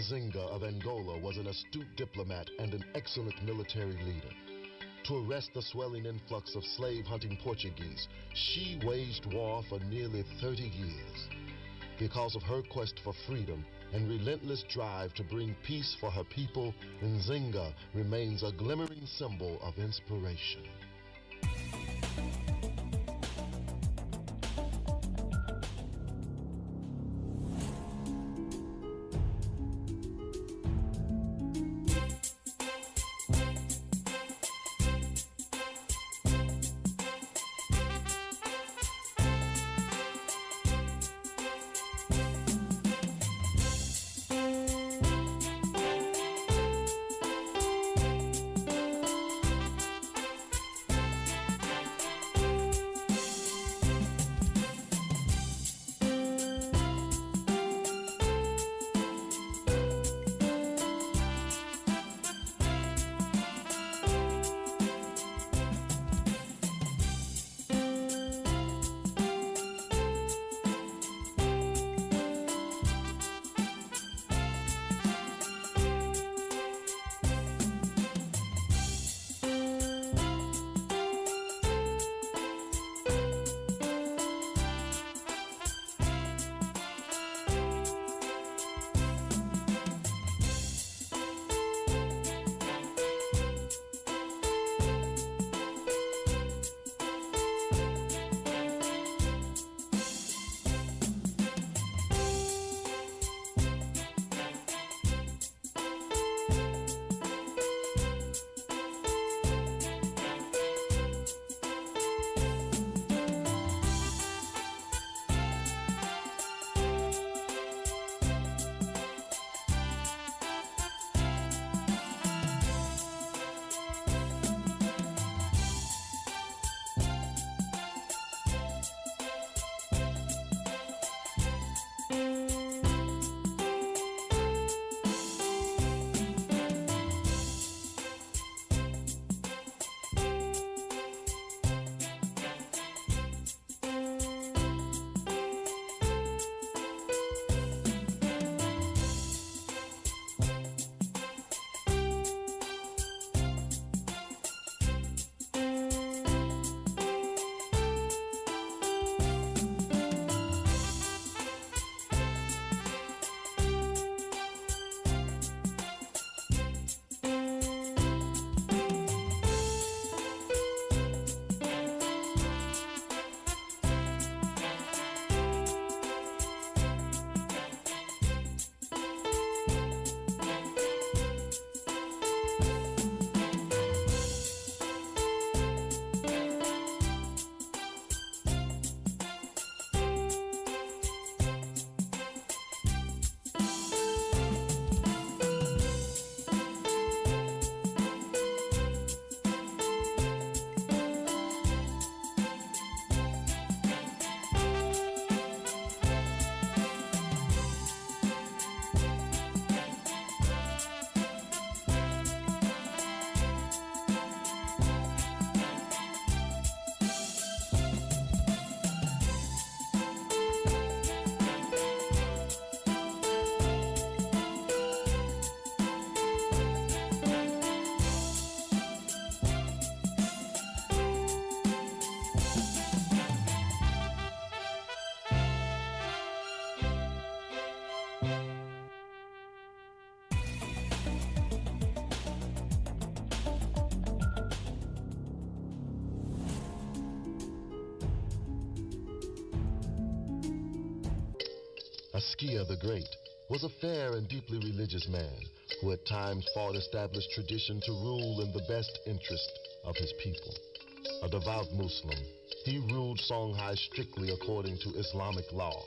Nzinga of Angola was an astute diplomat and an excellent military leader. To arrest the swelling influx of slave-hunting Portuguese, she waged war for nearly 30 years. Because of her quest for freedom and relentless drive to bring peace for her people, Nzinga remains a glimmering symbol of inspiration. Askia the Great was a fair and deeply religious man who at times fought established tradition to rule in the best interest of his people. A devout Muslim, he ruled Songhai strictly according to Islamic law.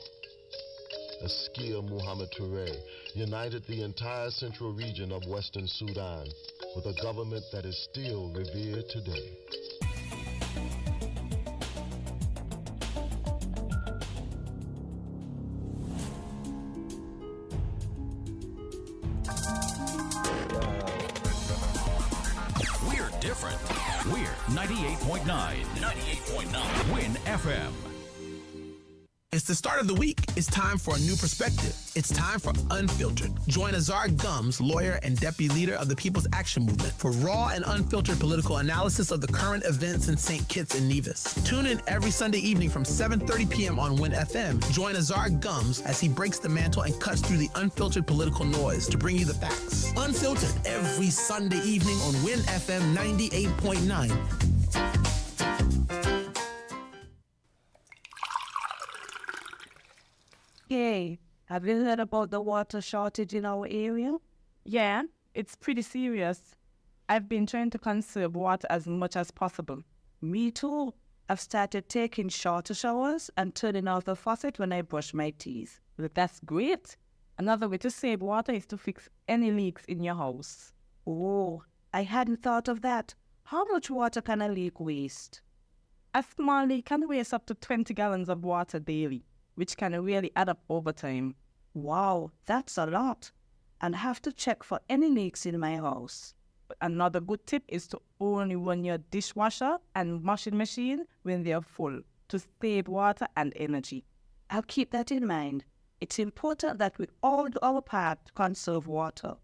Askia Muhammad Touré united the entire central region of Western Sudan with a government that is still revered today. We're different. We're 98.9. 98.9. Win FM. It's the start of the week. It's time for a new perspective. It's time for Unfiltered. Join Azar Gums, lawyer and deputy leader of the People's Action Movement, for raw and unfiltered political analysis of the current events in St. Kitts and Nevis. Tune in every Sunday evening from 7:30 p.m. on WIN FM. Join Azar Gums as he breaks the mantle and cuts through the unfiltered political noise to bring you the facts. Unfiltered every Sunday evening on WIN FM 98.9. Hey, have you heard about the water shortage in our area? Yeah, it's pretty serious. I've been trying to conserve water as much as possible. Me too. I've started taking shorter showers and turning off the faucet when I brush my teeth. Well, that's great. Another way to save water is to fix any leaks in your house. Oh, I hadn't thought of that. How much water can a leak waste? A small leak can waste up to 20 gallons of water daily, which can really add up over time. Wow, that's a lot. And have to check for any leaks in my house. But another good tip is to only run your dishwasher and washing machine when they're full to save water and energy. I'll keep that in mind. It's important that we all do our part to conserve water,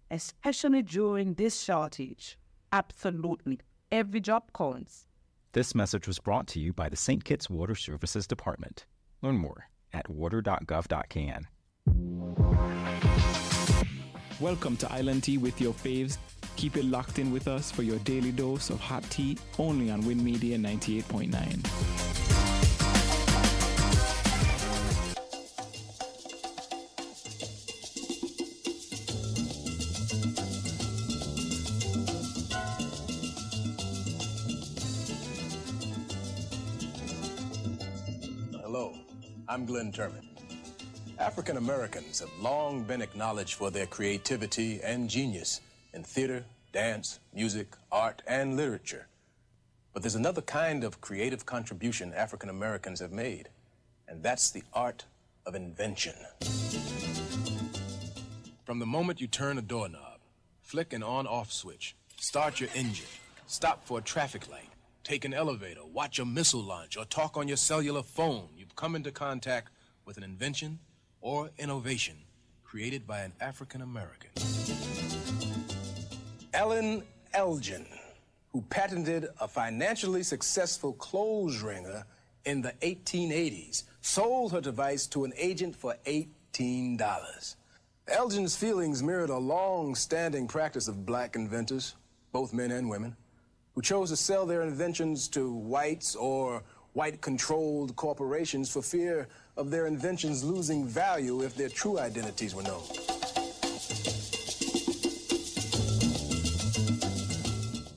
especially during this shortage. Absolutely. Every drop counts. This message was brought to you by the St. Kitts Water Services Department. Learn more at water.gov.kn. Welcome to Island Tea with your faves. Keep it locked in with us for your daily dose of hot tea, only on WIN Media 98.9. Hello, I'm Glenn Turman. African Americans have long been acknowledged for their creativity and genius in theater, dance, music, art, and literature. But there's another kind of creative contribution African Americans have made, and that's the art of invention. From the moment you turn a doorknob, flick an on-off switch, start your engine, stop for a traffic light, take an elevator, watch a missile launch, or talk on your cellular phone, you've come into contact with an invention or innovation created by an African American. Ellen Elgin, who patented a financially successful clothes wringer in the 1880s, sold her device to an agent for $18. Elgin's feelings mirrored a long-standing practice of black inventors, both men and women, who chose to sell their inventions to whites or white-controlled corporations for fear of their inventions losing value if their true identities were known.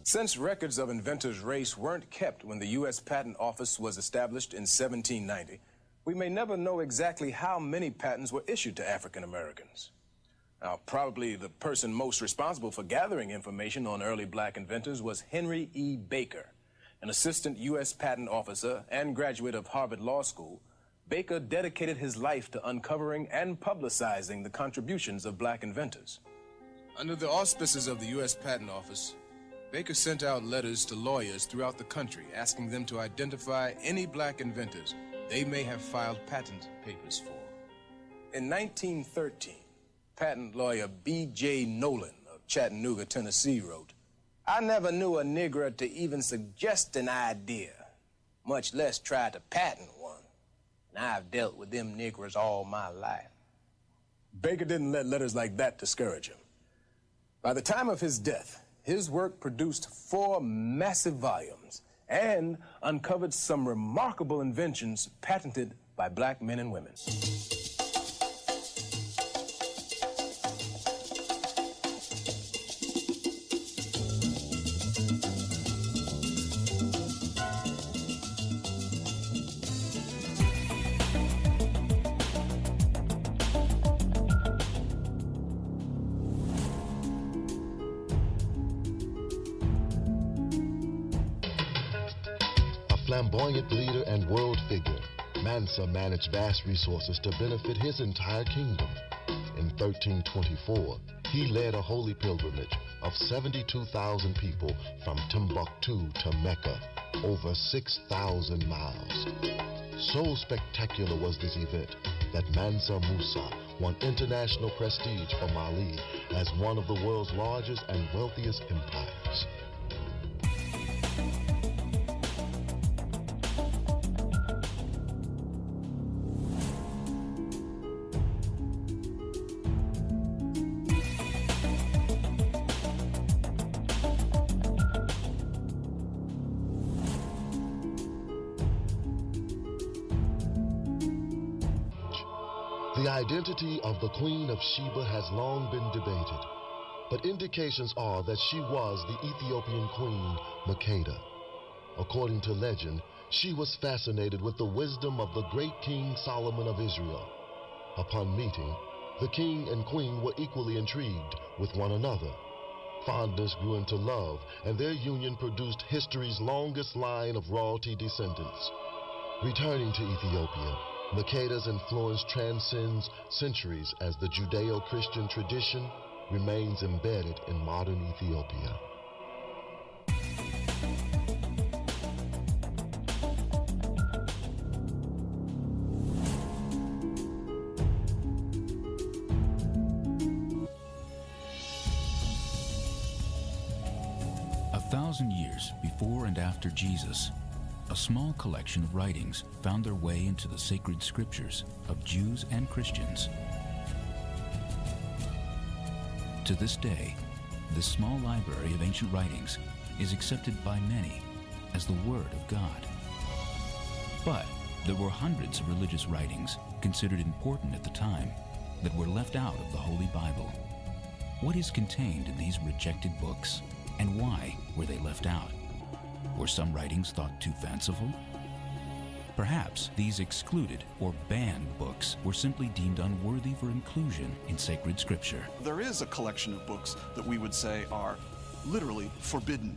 Since records of inventors' race weren't kept when the U.S. Patent Office was established in 1790, we may never know exactly how many patents were issued to African Americans. Now, probably the person most responsible for gathering information on early black inventors was Henry E. Baker, an assistant U.S. patent officer and graduate of Harvard Law School. Baker dedicated his life to uncovering and publicizing the contributions of black inventors. Under the auspices of the U.S. Patent Office, Baker sent out letters to lawyers throughout the country asking them to identify any black inventors they may have filed patent papers for. In 1913, patent lawyer B.J. Nolan of Chattanooga, Tennessee wrote, "I never knew a Negro to even suggest an idea, much less try to patent one. And I've dealt with them Negroes all my life." Baker didn't let letters like that discourage him. By the time of his death, his work produced 4 massive volumes and uncovered some remarkable inventions patented by black men and women. flamboyant leader and world figure, Mansa managed vast resources to benefit his entire kingdom. In 1324, he led a holy pilgrimage of 72,000 people from Timbuktu to Mecca, over 6,000 miles. So spectacular was this event that Mansa Musa won international prestige for Mali as one of the world's largest and wealthiest empires. The identity of the Queen of Sheba has long been debated, but indications are that she was the Ethiopian queen Makeda. According to legend, she was fascinated with the wisdom of the great King Solomon of Israel. Upon meeting, the king and queen were equally intrigued with one another. Fondness grew into love, and their union produced history's longest line of royalty descendants. Returning to Ethiopia, Makeda's influence transcends centuries as the Judeo-Christian tradition remains embedded in modern Ethiopia. A 1,000 years before and after Jesus, a small collection of writings found their way into the sacred scriptures of Jews and Christians. To this day, this small library of ancient writings is accepted by many as the Word of God. But there were hundreds of religious writings considered important at the time that were left out of the Holy Bible. What is contained in these rejected books, and why were they left out? Were some writings thought too fanciful? Perhaps these excluded or banned books were simply deemed unworthy for inclusion in sacred scripture. There is a collection of books that we would say are literally forbidden.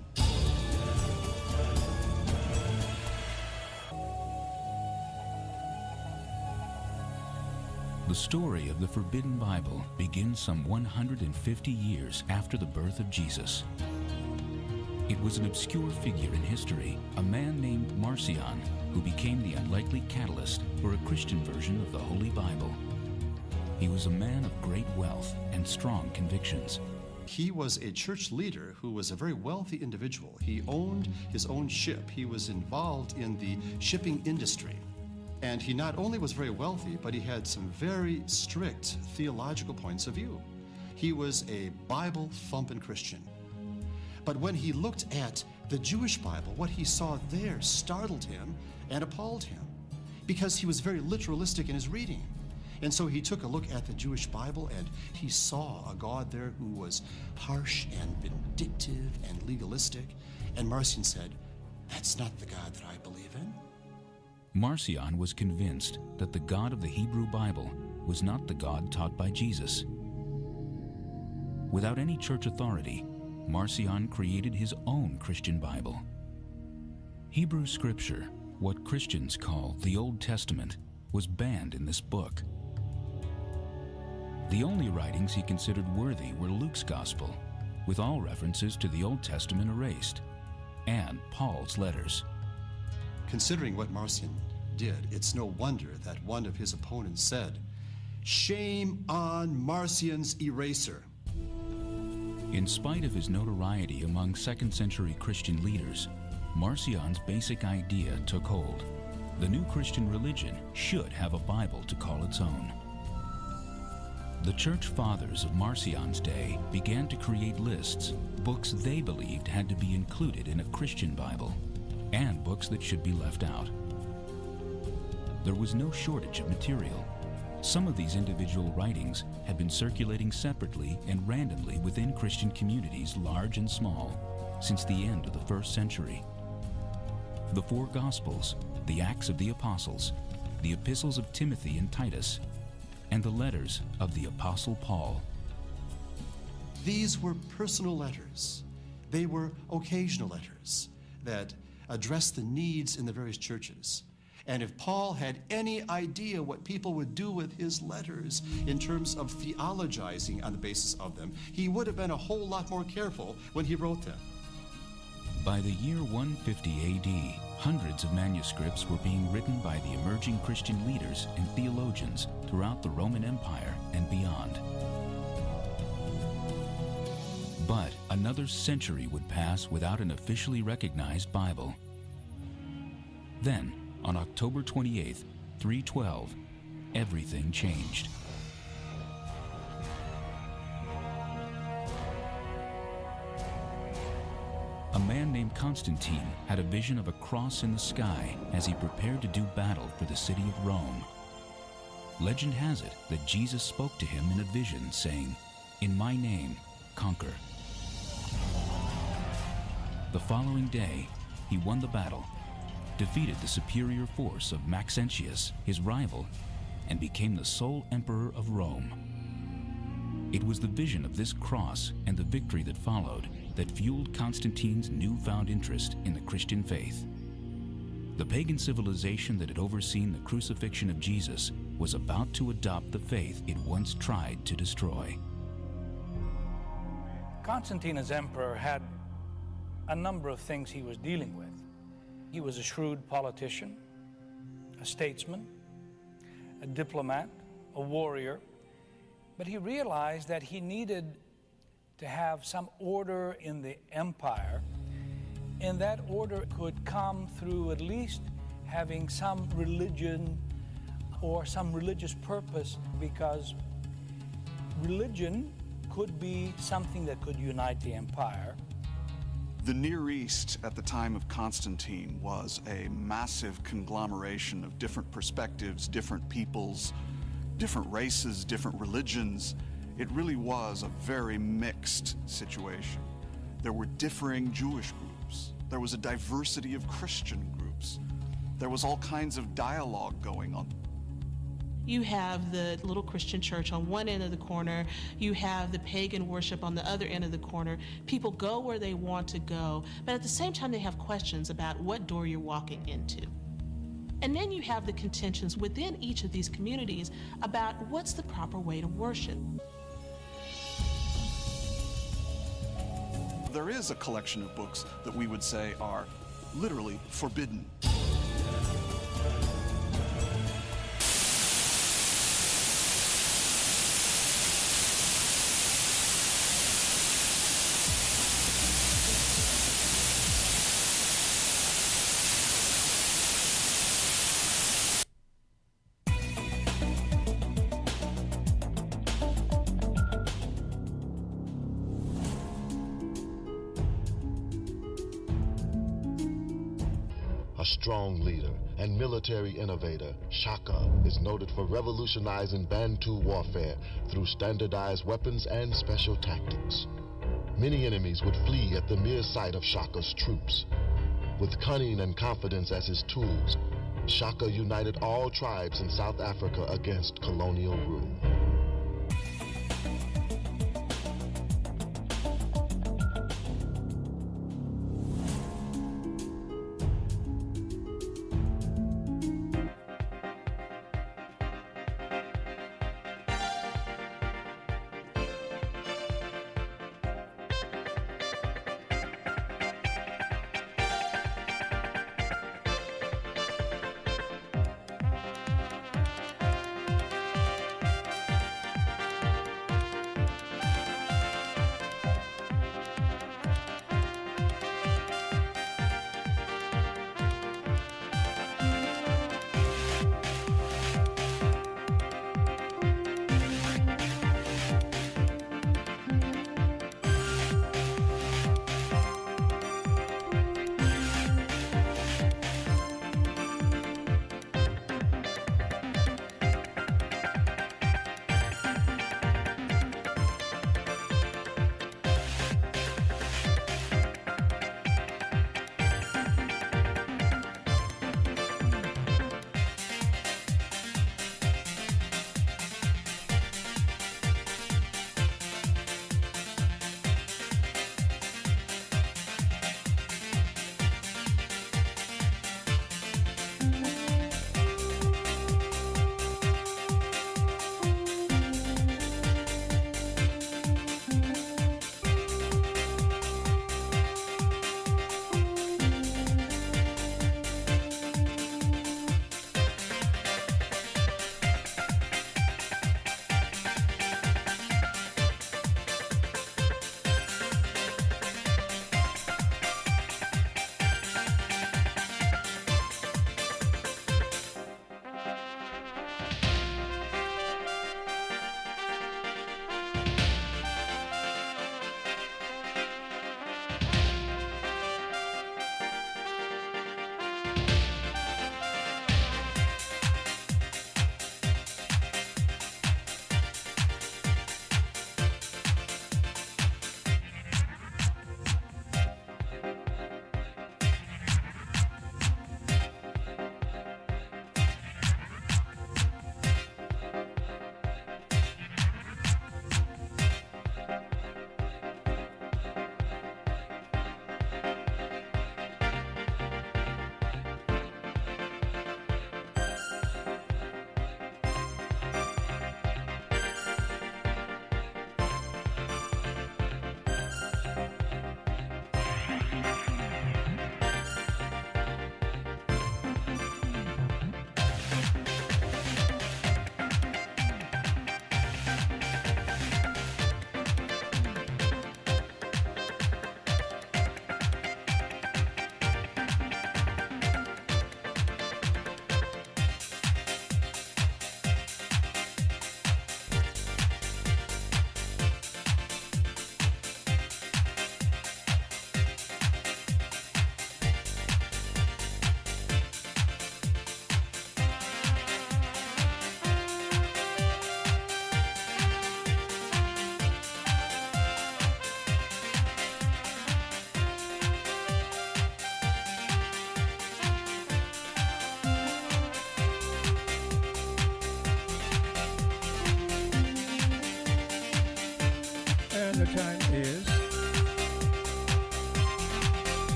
The story of the Forbidden Bible begins some 150 years after the birth of Jesus. It was an obscure figure in history, a man named Marcion, who became the unlikely catalyst for a Christian version of the Holy Bible. He was a man of great wealth and strong convictions. He was a church leader who was a very wealthy individual. He owned his own ship. He was involved in the shipping industry. And he not only was very wealthy, but he had some very strict theological points of view. He was a Bible-thumping Christian. But when he looked at the Jewish Bible, what he saw there startled him and appalled him, because he was very literalistic in his reading. And so he took a look at the Jewish Bible, and he saw a God there who was harsh and vindictive and legalistic. And Marcion said, "That's not the God that I believe in." Marcion was convinced that the God of the Hebrew Bible was not the God taught by Jesus. Without any church authority, Marcion created his own Christian Bible. Hebrew scripture, what Christians call the Old Testament, was banned in this book. The only writings he considered worthy were Luke's Gospel, with all references to the Old Testament erased, and Paul's letters. Considering what Marcion did, it's no wonder that one of his opponents said, "Shame on Marcion's eraser." In spite of his notoriety among second-century Christian leaders, Marcion's basic idea took hold. The new Christian religion should have a Bible to call its own. The church fathers of Marcion's day began to create lists, books they believed had to be included in a Christian Bible, and books that should be left out. There was no shortage of material. Some of these individual writings had been circulating separately and randomly within Christian communities, large and small, since the end of the 1st century. The 4 Gospels, the Acts of the Apostles, the Epistles of Timothy and Titus, and the letters of the Apostle Paul. These were personal letters. They were occasional letters that address the needs in the various churches. And if Paul had any idea what people would do with his letters in terms of theologizing on the basis of them, he would have been a whole lot more careful when he wrote them. By the year 150 AD, hundreds of manuscripts were being written by the emerging Christian leaders and theologians throughout the Roman Empire and beyond. But another century would pass without an officially recognized Bible. Then, on October 28, 312, everything changed. A man named Constantine had a vision of a cross in the sky as he prepared to do battle for the city of Rome. Legend has it that Jesus spoke to him in a vision, saying, "In my name, conquer." The following day, he won the battle, defeated the superior force of Maxentius, his rival, and became the sole emperor of Rome. It was the vision of this cross and the victory that followed that fueled Constantine's newfound interest in the Christian faith. The pagan civilization that had overseen the crucifixion of Jesus was about to adopt the faith it once tried to destroy. Constantine, as emperor, had a number of things he was dealing with. He was a shrewd politician, a statesman, a diplomat, a warrior, but he realized that he needed to have some order in the empire, and that order could come through at least having some religion or some religious purpose, because religion could be something that could unite the empire. The Near East at the time of Constantine was a massive conglomeration of different perspectives, different peoples, different races, different religions. It really was a very mixed situation. There were differing Jewish groups. There was a diversity of Christian groups. There was all kinds of dialogue going on. You have the little Christian church on one end of the corner, you have the pagan worship on the other end of the corner. People go where they want to go, but at the same time they have questions about what door you're walking into. And then you have the contentions within each of these communities about what's the proper way to worship. There is a collection of books that we would say are literally forbidden. Strong leader and military innovator, Shaka is noted for revolutionizing Bantu warfare through standardized weapons and special tactics. Many enemies would flee at the mere sight of Shaka's troops. With cunning and confidence as his tools, Shaka united all tribes in South Africa against colonial rule.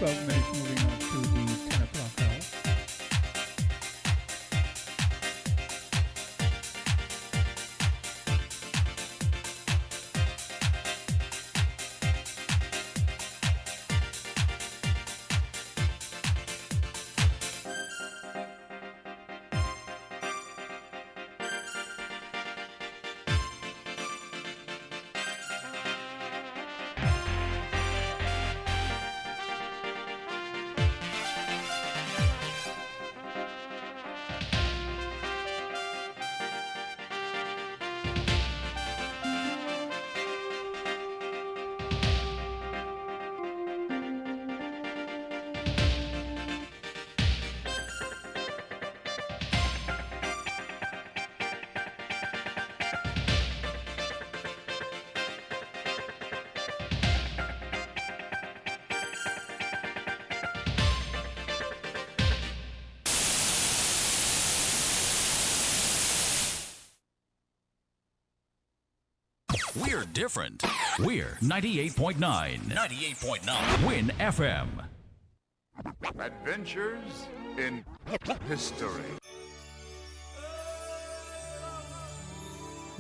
12 minutes moving on to the 10 o'clock hour. We're different. We're 98.9. 98.9. Win FM. Adventures in History.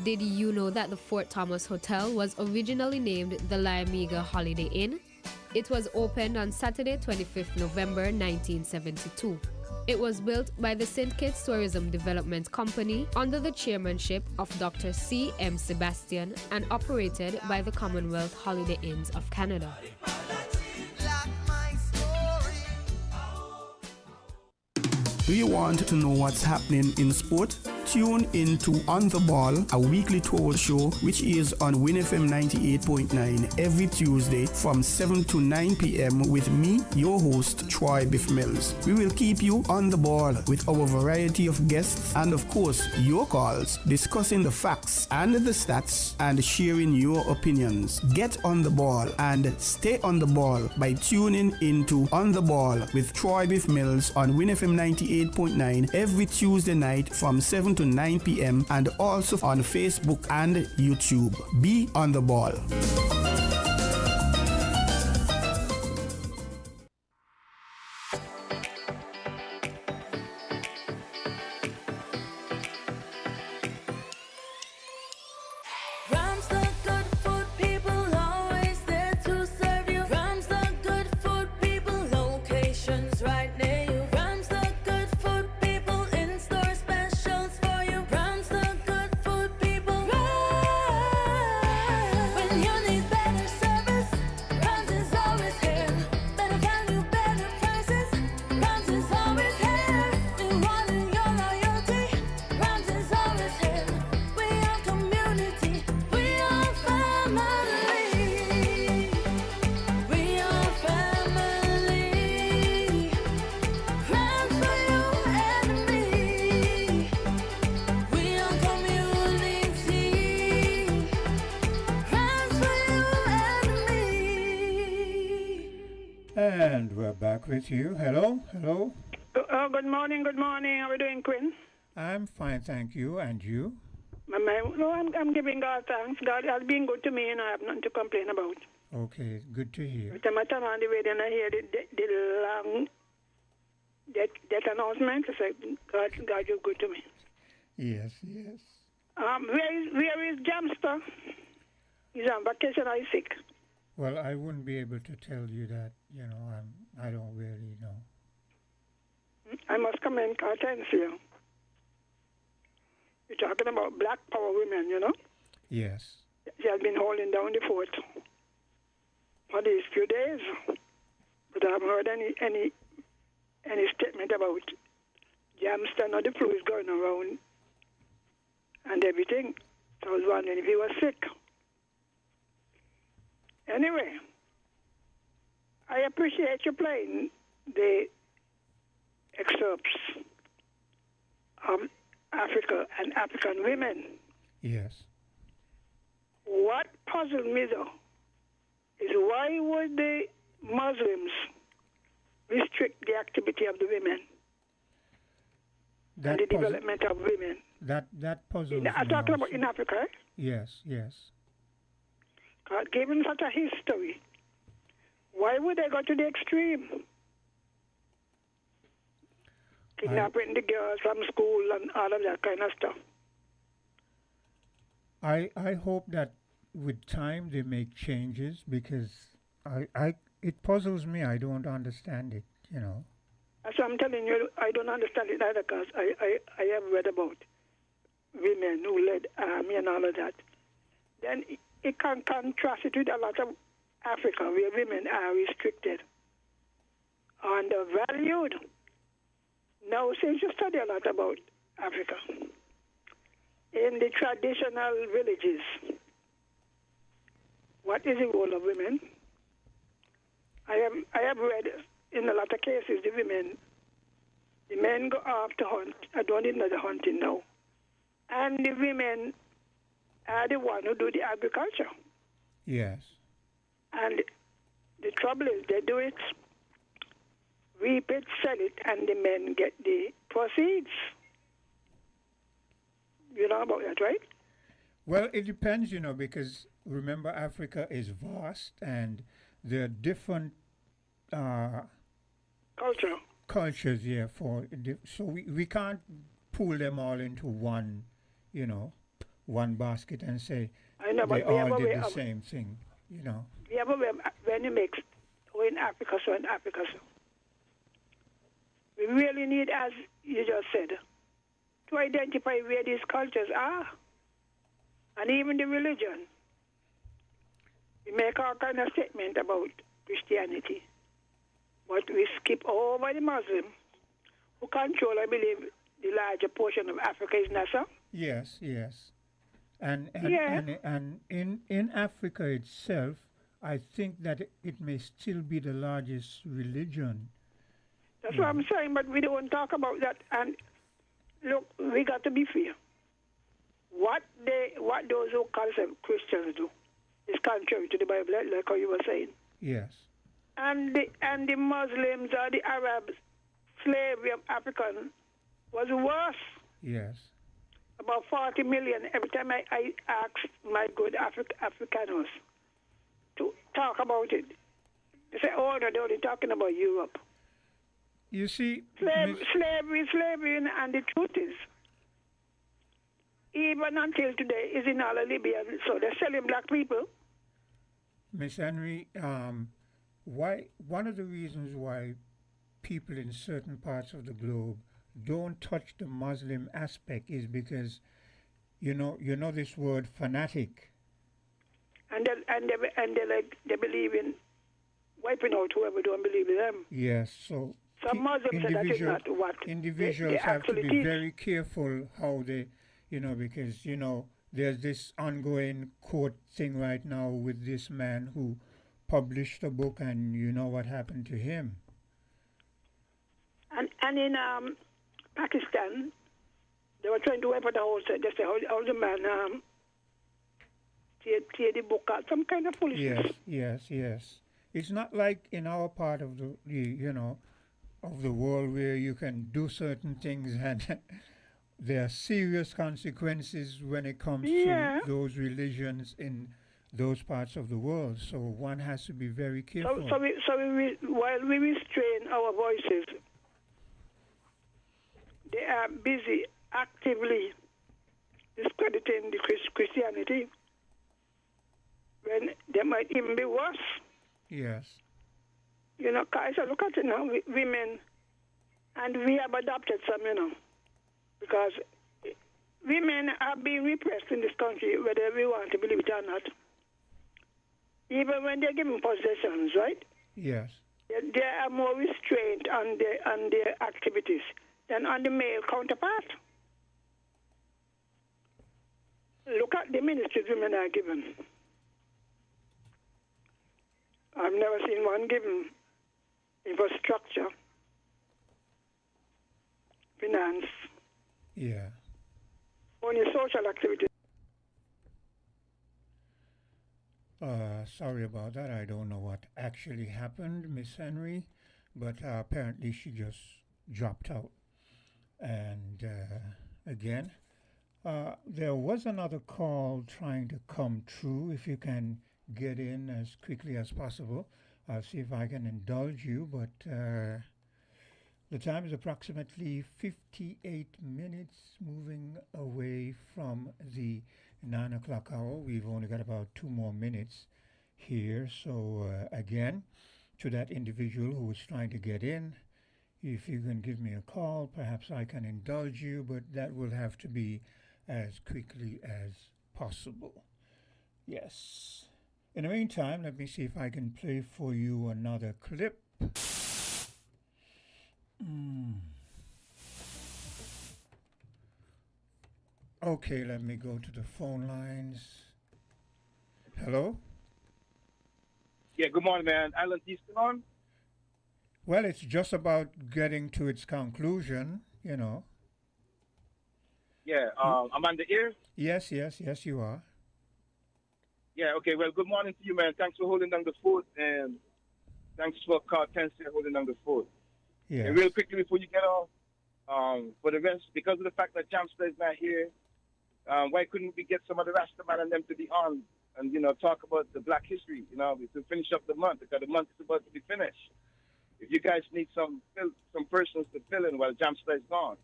Did you know that the Fort Thomas Hotel was originally named the La Amiga Holiday Inn? It was opened on Saturday, 25th November 1972. It was built by the St. Kitts Tourism Development Company under the chairmanship of Dr. C. M. Sebastian and operated by the Commonwealth Holiday Inns of Canada. Do you want to know what's happening in sport? Tune in to On the Ball, a weekly tour show which is on WinFM 98.9 every Tuesday from 7 to 9 p.m. with me, your host, Troy Biff Mills. We will keep you on the ball with our variety of guests and, of course, your calls, discussing the facts and the stats and sharing your opinions. Get on the ball and stay on the ball by tuning into On the Ball with Troy Biff Mills on WinFM 98.9 every Tuesday night from 7 to 9 p.m. and also on Facebook and YouTube. Be on the ball. And we're back with you. Hello, hello. Good morning, good morning. How are you doing, Quinn? I'm fine, thank you. And you? No, I'm giving God thanks. God has been good to me, and I have nothing to complain about. Okay, good to hear. Every time I turn on the radio and I hear the long death announcement, I say, God, you're good to me. Yes, yes. Where is Jamster? He's on vacation or he's sick? Well, I wouldn't be able to tell you that. I don't really know. I must commend Kortensia. You're talking about black power women, you know? Yes. She has been holding down the fort for these few days. But I haven't heard any statement about Jamster or the flu is going around and everything. So I was wondering if he was sick. Anyway, I appreciate you playing the excerpts of Africa and African women. Yes. What puzzled me, though, is why would the Muslims restrict the activity of the women and the development of women? That puzzles me. I'm talking about in Africa, eh? Yes, yes. God, given such a history, Why would they go to the extreme? Kidnapping the girls from school and all of that kind of stuff. I hope that with time they make changes, because it puzzles me. I don't understand it, you know. So I'm telling you, I don't understand it either, because I have read about women who led army and all of that. Then it can contrast it with a lot of Africa, where women are restricted, undervalued. Now, since you study a lot about Africa, in the traditional villages, what is the role of women? I have read in a lot of cases the men go off to hunt. I don't even know the hunting now. And the women are the one who do the agriculture. Yes. And the trouble is they do it, reap it, sell it, and the men get the proceeds. You know about that, right? Well, it depends, you know, because remember Africa is vast and there are different cultures, yeah. So we can't pull them all into one, you know, one basket and say I know, they but we all did the same thing, you know. We have a way when you mix, in Africa, so in Africa, so. We really need, as you just said, to identify where these cultures are, and even the religion. We make all kind of statement about Christianity, but we skip over the Muslim, who control, I believe, the larger portion of Africa, isn't that so? Yes. And in Africa itself, I think that it may still be the largest religion. That's what I'm saying, but we don't talk about that. And look, we got to be fair. What those who call themselves Christians do is contrary to the Bible, like how you were saying. Yes. And the Muslims or the Arabs, slavery of African was worse. Yes. About 40 million. Every time I ask my good Africaners to talk about it, they say, oh, no, they're only talking about Europe. You see, slavery, and the truth is, even until today, is in all of Libya, so they're selling black people. Miss Henry, one of the reasons why people in certain parts of the globe don't touch the Muslim aspect is because, you know this word fanatic. And they believe in wiping out whoever don't believe in them. Yes, so some Muslims say that is not what individuals they have to be teach. very careful how they, because there's this ongoing court thing right now with this man who published a book, and you know what happened to him. And in Pakistan, they were trying to wipe out the whole set. They say how the man tear the book out, some kind of foolishness. Yes. It's not like in our part of of the world where you can do certain things and there are serious consequences when it comes to those religions in those parts of the world. So one has to be very careful. So while we restrain our voices, they are busy actively discrediting the Christianity when they might even be worse. Yes. Guys, look at it now, women, and we have adopted some, because women are being repressed in this country, whether we want to believe it or not. Even when they're given possessions, right? Yes. There are more restraint on their activities than on the male counterpart. Look at the ministries women are given. I've never seen one given infrastructure, finance, only social activities. Sorry about that. I don't know what actually happened, Miss Henry, but apparently she just dropped out. And again, there was another call trying to come through. If you can get in as quickly as possible. I'll see if I can indulge you, but the time is approximately 58 minutes, moving away from the 9 o'clock hour. We've only got about 2 more minutes here. So again, to that individual who is trying to get in, if you can give me a call, perhaps I can indulge you, but that will have to be as quickly as possible. Yes. In the meantime, let me see if I can play for you another clip. Okay, let me go to the phone lines. Hello? Yeah, good morning, man. Island Eastern on? Well, it's just about getting to its conclusion, you know. Yeah, I'm on the air? Yes, you are. Yeah, okay. Well, good morning to you, man. Thanks for holding down the fort, and thanks for Kortensia holding down the fort. Yeah. And real quickly before you get off, for the rest, because of the fact that Jamster is not here, why couldn't we get some of the Rastaman and them to be on and, you know, talk about the Black history, you know, to finish up the month, because the month is about to be finished. If you guys need some persons to fill in while Jamster is gone.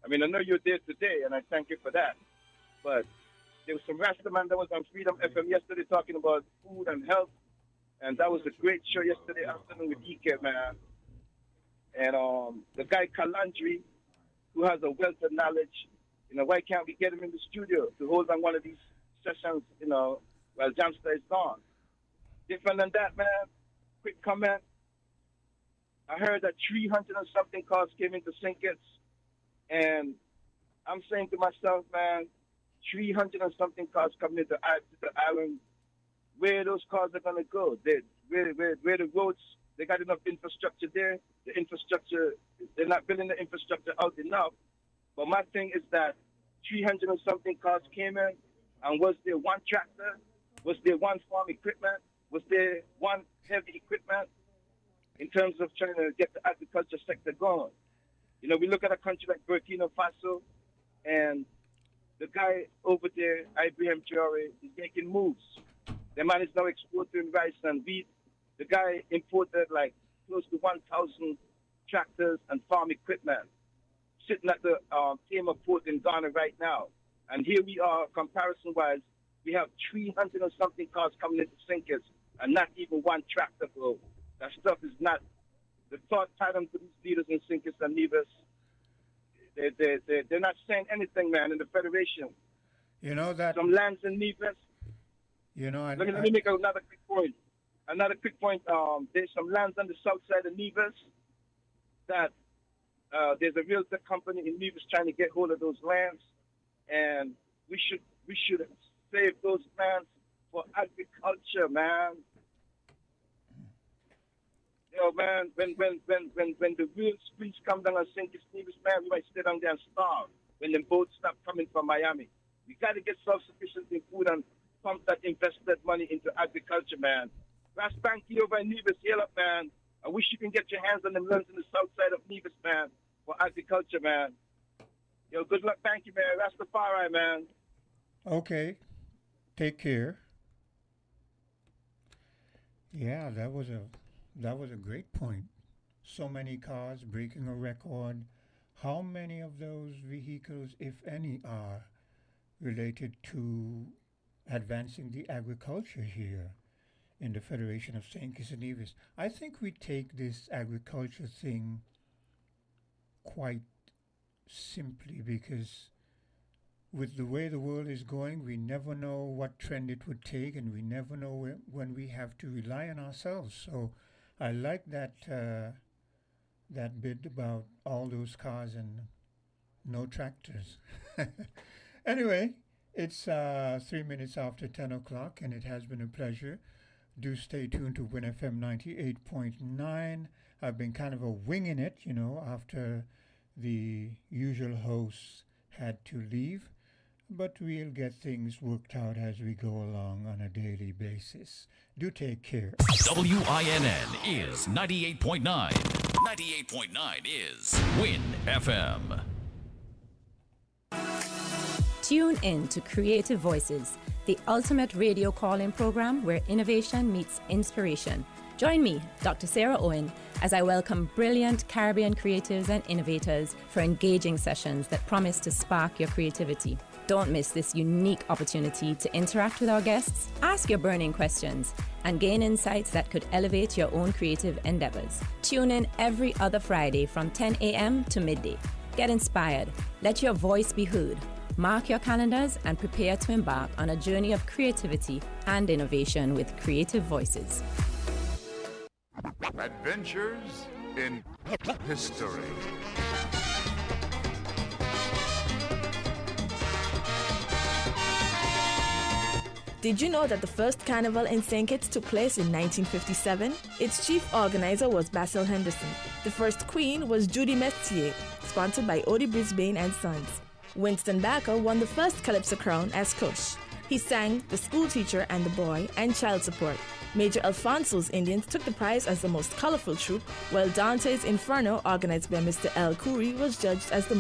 I mean, I know you're there today, and I thank you for that. But there was some Rastaman that was on Freedom FM yesterday talking about food and health, and that was a great show yesterday afternoon with EK, man. And the guy Kalandri, who has a wealth of knowledge, you know, why can't we get him in the studio to hold on one of these sessions, you know, while Jamster is gone? Different than that, man. Quick comment. I heard that 300 and something cars came into St. Kitts, and I'm saying to myself, man, 300 and something cars coming into the island. Where those cars are going to go? Where the roads, they got enough infrastructure there. The infrastructure, they're not building the infrastructure out enough. But my thing is that 300 and something cars came in, and was there one tractor? Was there one farm equipment? Was there one heavy equipment in terms of trying to get the agriculture sector going? You know, we look at a country like Burkina Faso, and the guy over there, Ibrahim Traore, is making moves. The man is now exporting rice and wheat. The guy imported like close to 1,000 tractors and farm equipment sitting at the Tama port in Ghana right now. And here we are, comparison-wise, we have 300 and something cars coming into St. Kitts and not even one tractor, bro. That stuff is not, the thought pattern for these leaders in St. Kitts and Nevis, they're not saying anything, man, in the Federation. You know that... Some lands in Nevis. You know, let me make another quick point. There's some lands on the south side of Nevis that there's a realtor company in Nevis trying to get hold of those lands, and we should save those lands for agriculture, man. You know, man, when the real streets come down on St. Kitts Nevis, man, we might stay down there and starve when the boats stop coming from Miami. We got to get self-sufficient in food and pump that invested money into agriculture, man. Ras Banky over in Nevis, hail up, man. I wish you can get your hands on them lands in the south side of Nevis, man, for agriculture, man. Yo, good luck, thank you, man. Rastafari, man. Okay. Take care. Yeah, that was a great point. So many cars breaking a record. How many of those vehicles, if any, are related to advancing the agriculture here in the Federation of St. Kitts and Nevis? I think we take this agriculture thing quite simply because with the way the world is going, we never know what trend it would take, and we never know when we have to rely on ourselves. So I like that that bit about all those cars and no tractors. Anyway, it's 3 minutes after 10 o'clock, and it has been a pleasure. Do stay tuned to WINNFM 98.9. I've been kind of winging it, you know, after the usual hosts had to leave. But we'll get things worked out as we go along on a daily basis. Do take care. WINN is 98.9. 98.9 is WIN FM. Tune in to Creative Voices, the ultimate radio call-in program where innovation meets inspiration. Join me, Dr. Sarah Owen, as I welcome brilliant Caribbean creatives and innovators for engaging sessions that promise to spark your creativity. Don't miss this unique opportunity to interact with our guests, ask your burning questions, and gain insights that could elevate your own creative endeavors. Tune in every other Friday from 10 a.m. to midday. Get inspired. Let your voice be heard. Mark your calendars and prepare to embark on a journey of creativity and innovation with Creative Voices. Adventures in History. Did you know that the first carnival in St. Kitts took place in 1957? Its chief organizer was Basil Henderson. The first queen was Judy Mestier, sponsored by Odie Brisbane and Sons. Winston Barker won the first Calypso crown as Cush. He sang The School Teacher and the Boy and Child Support. Major Alfonso's Indians took the prize as the most colorful troupe, while Dante's Inferno, organized by Mr. L. Khoury, was judged as the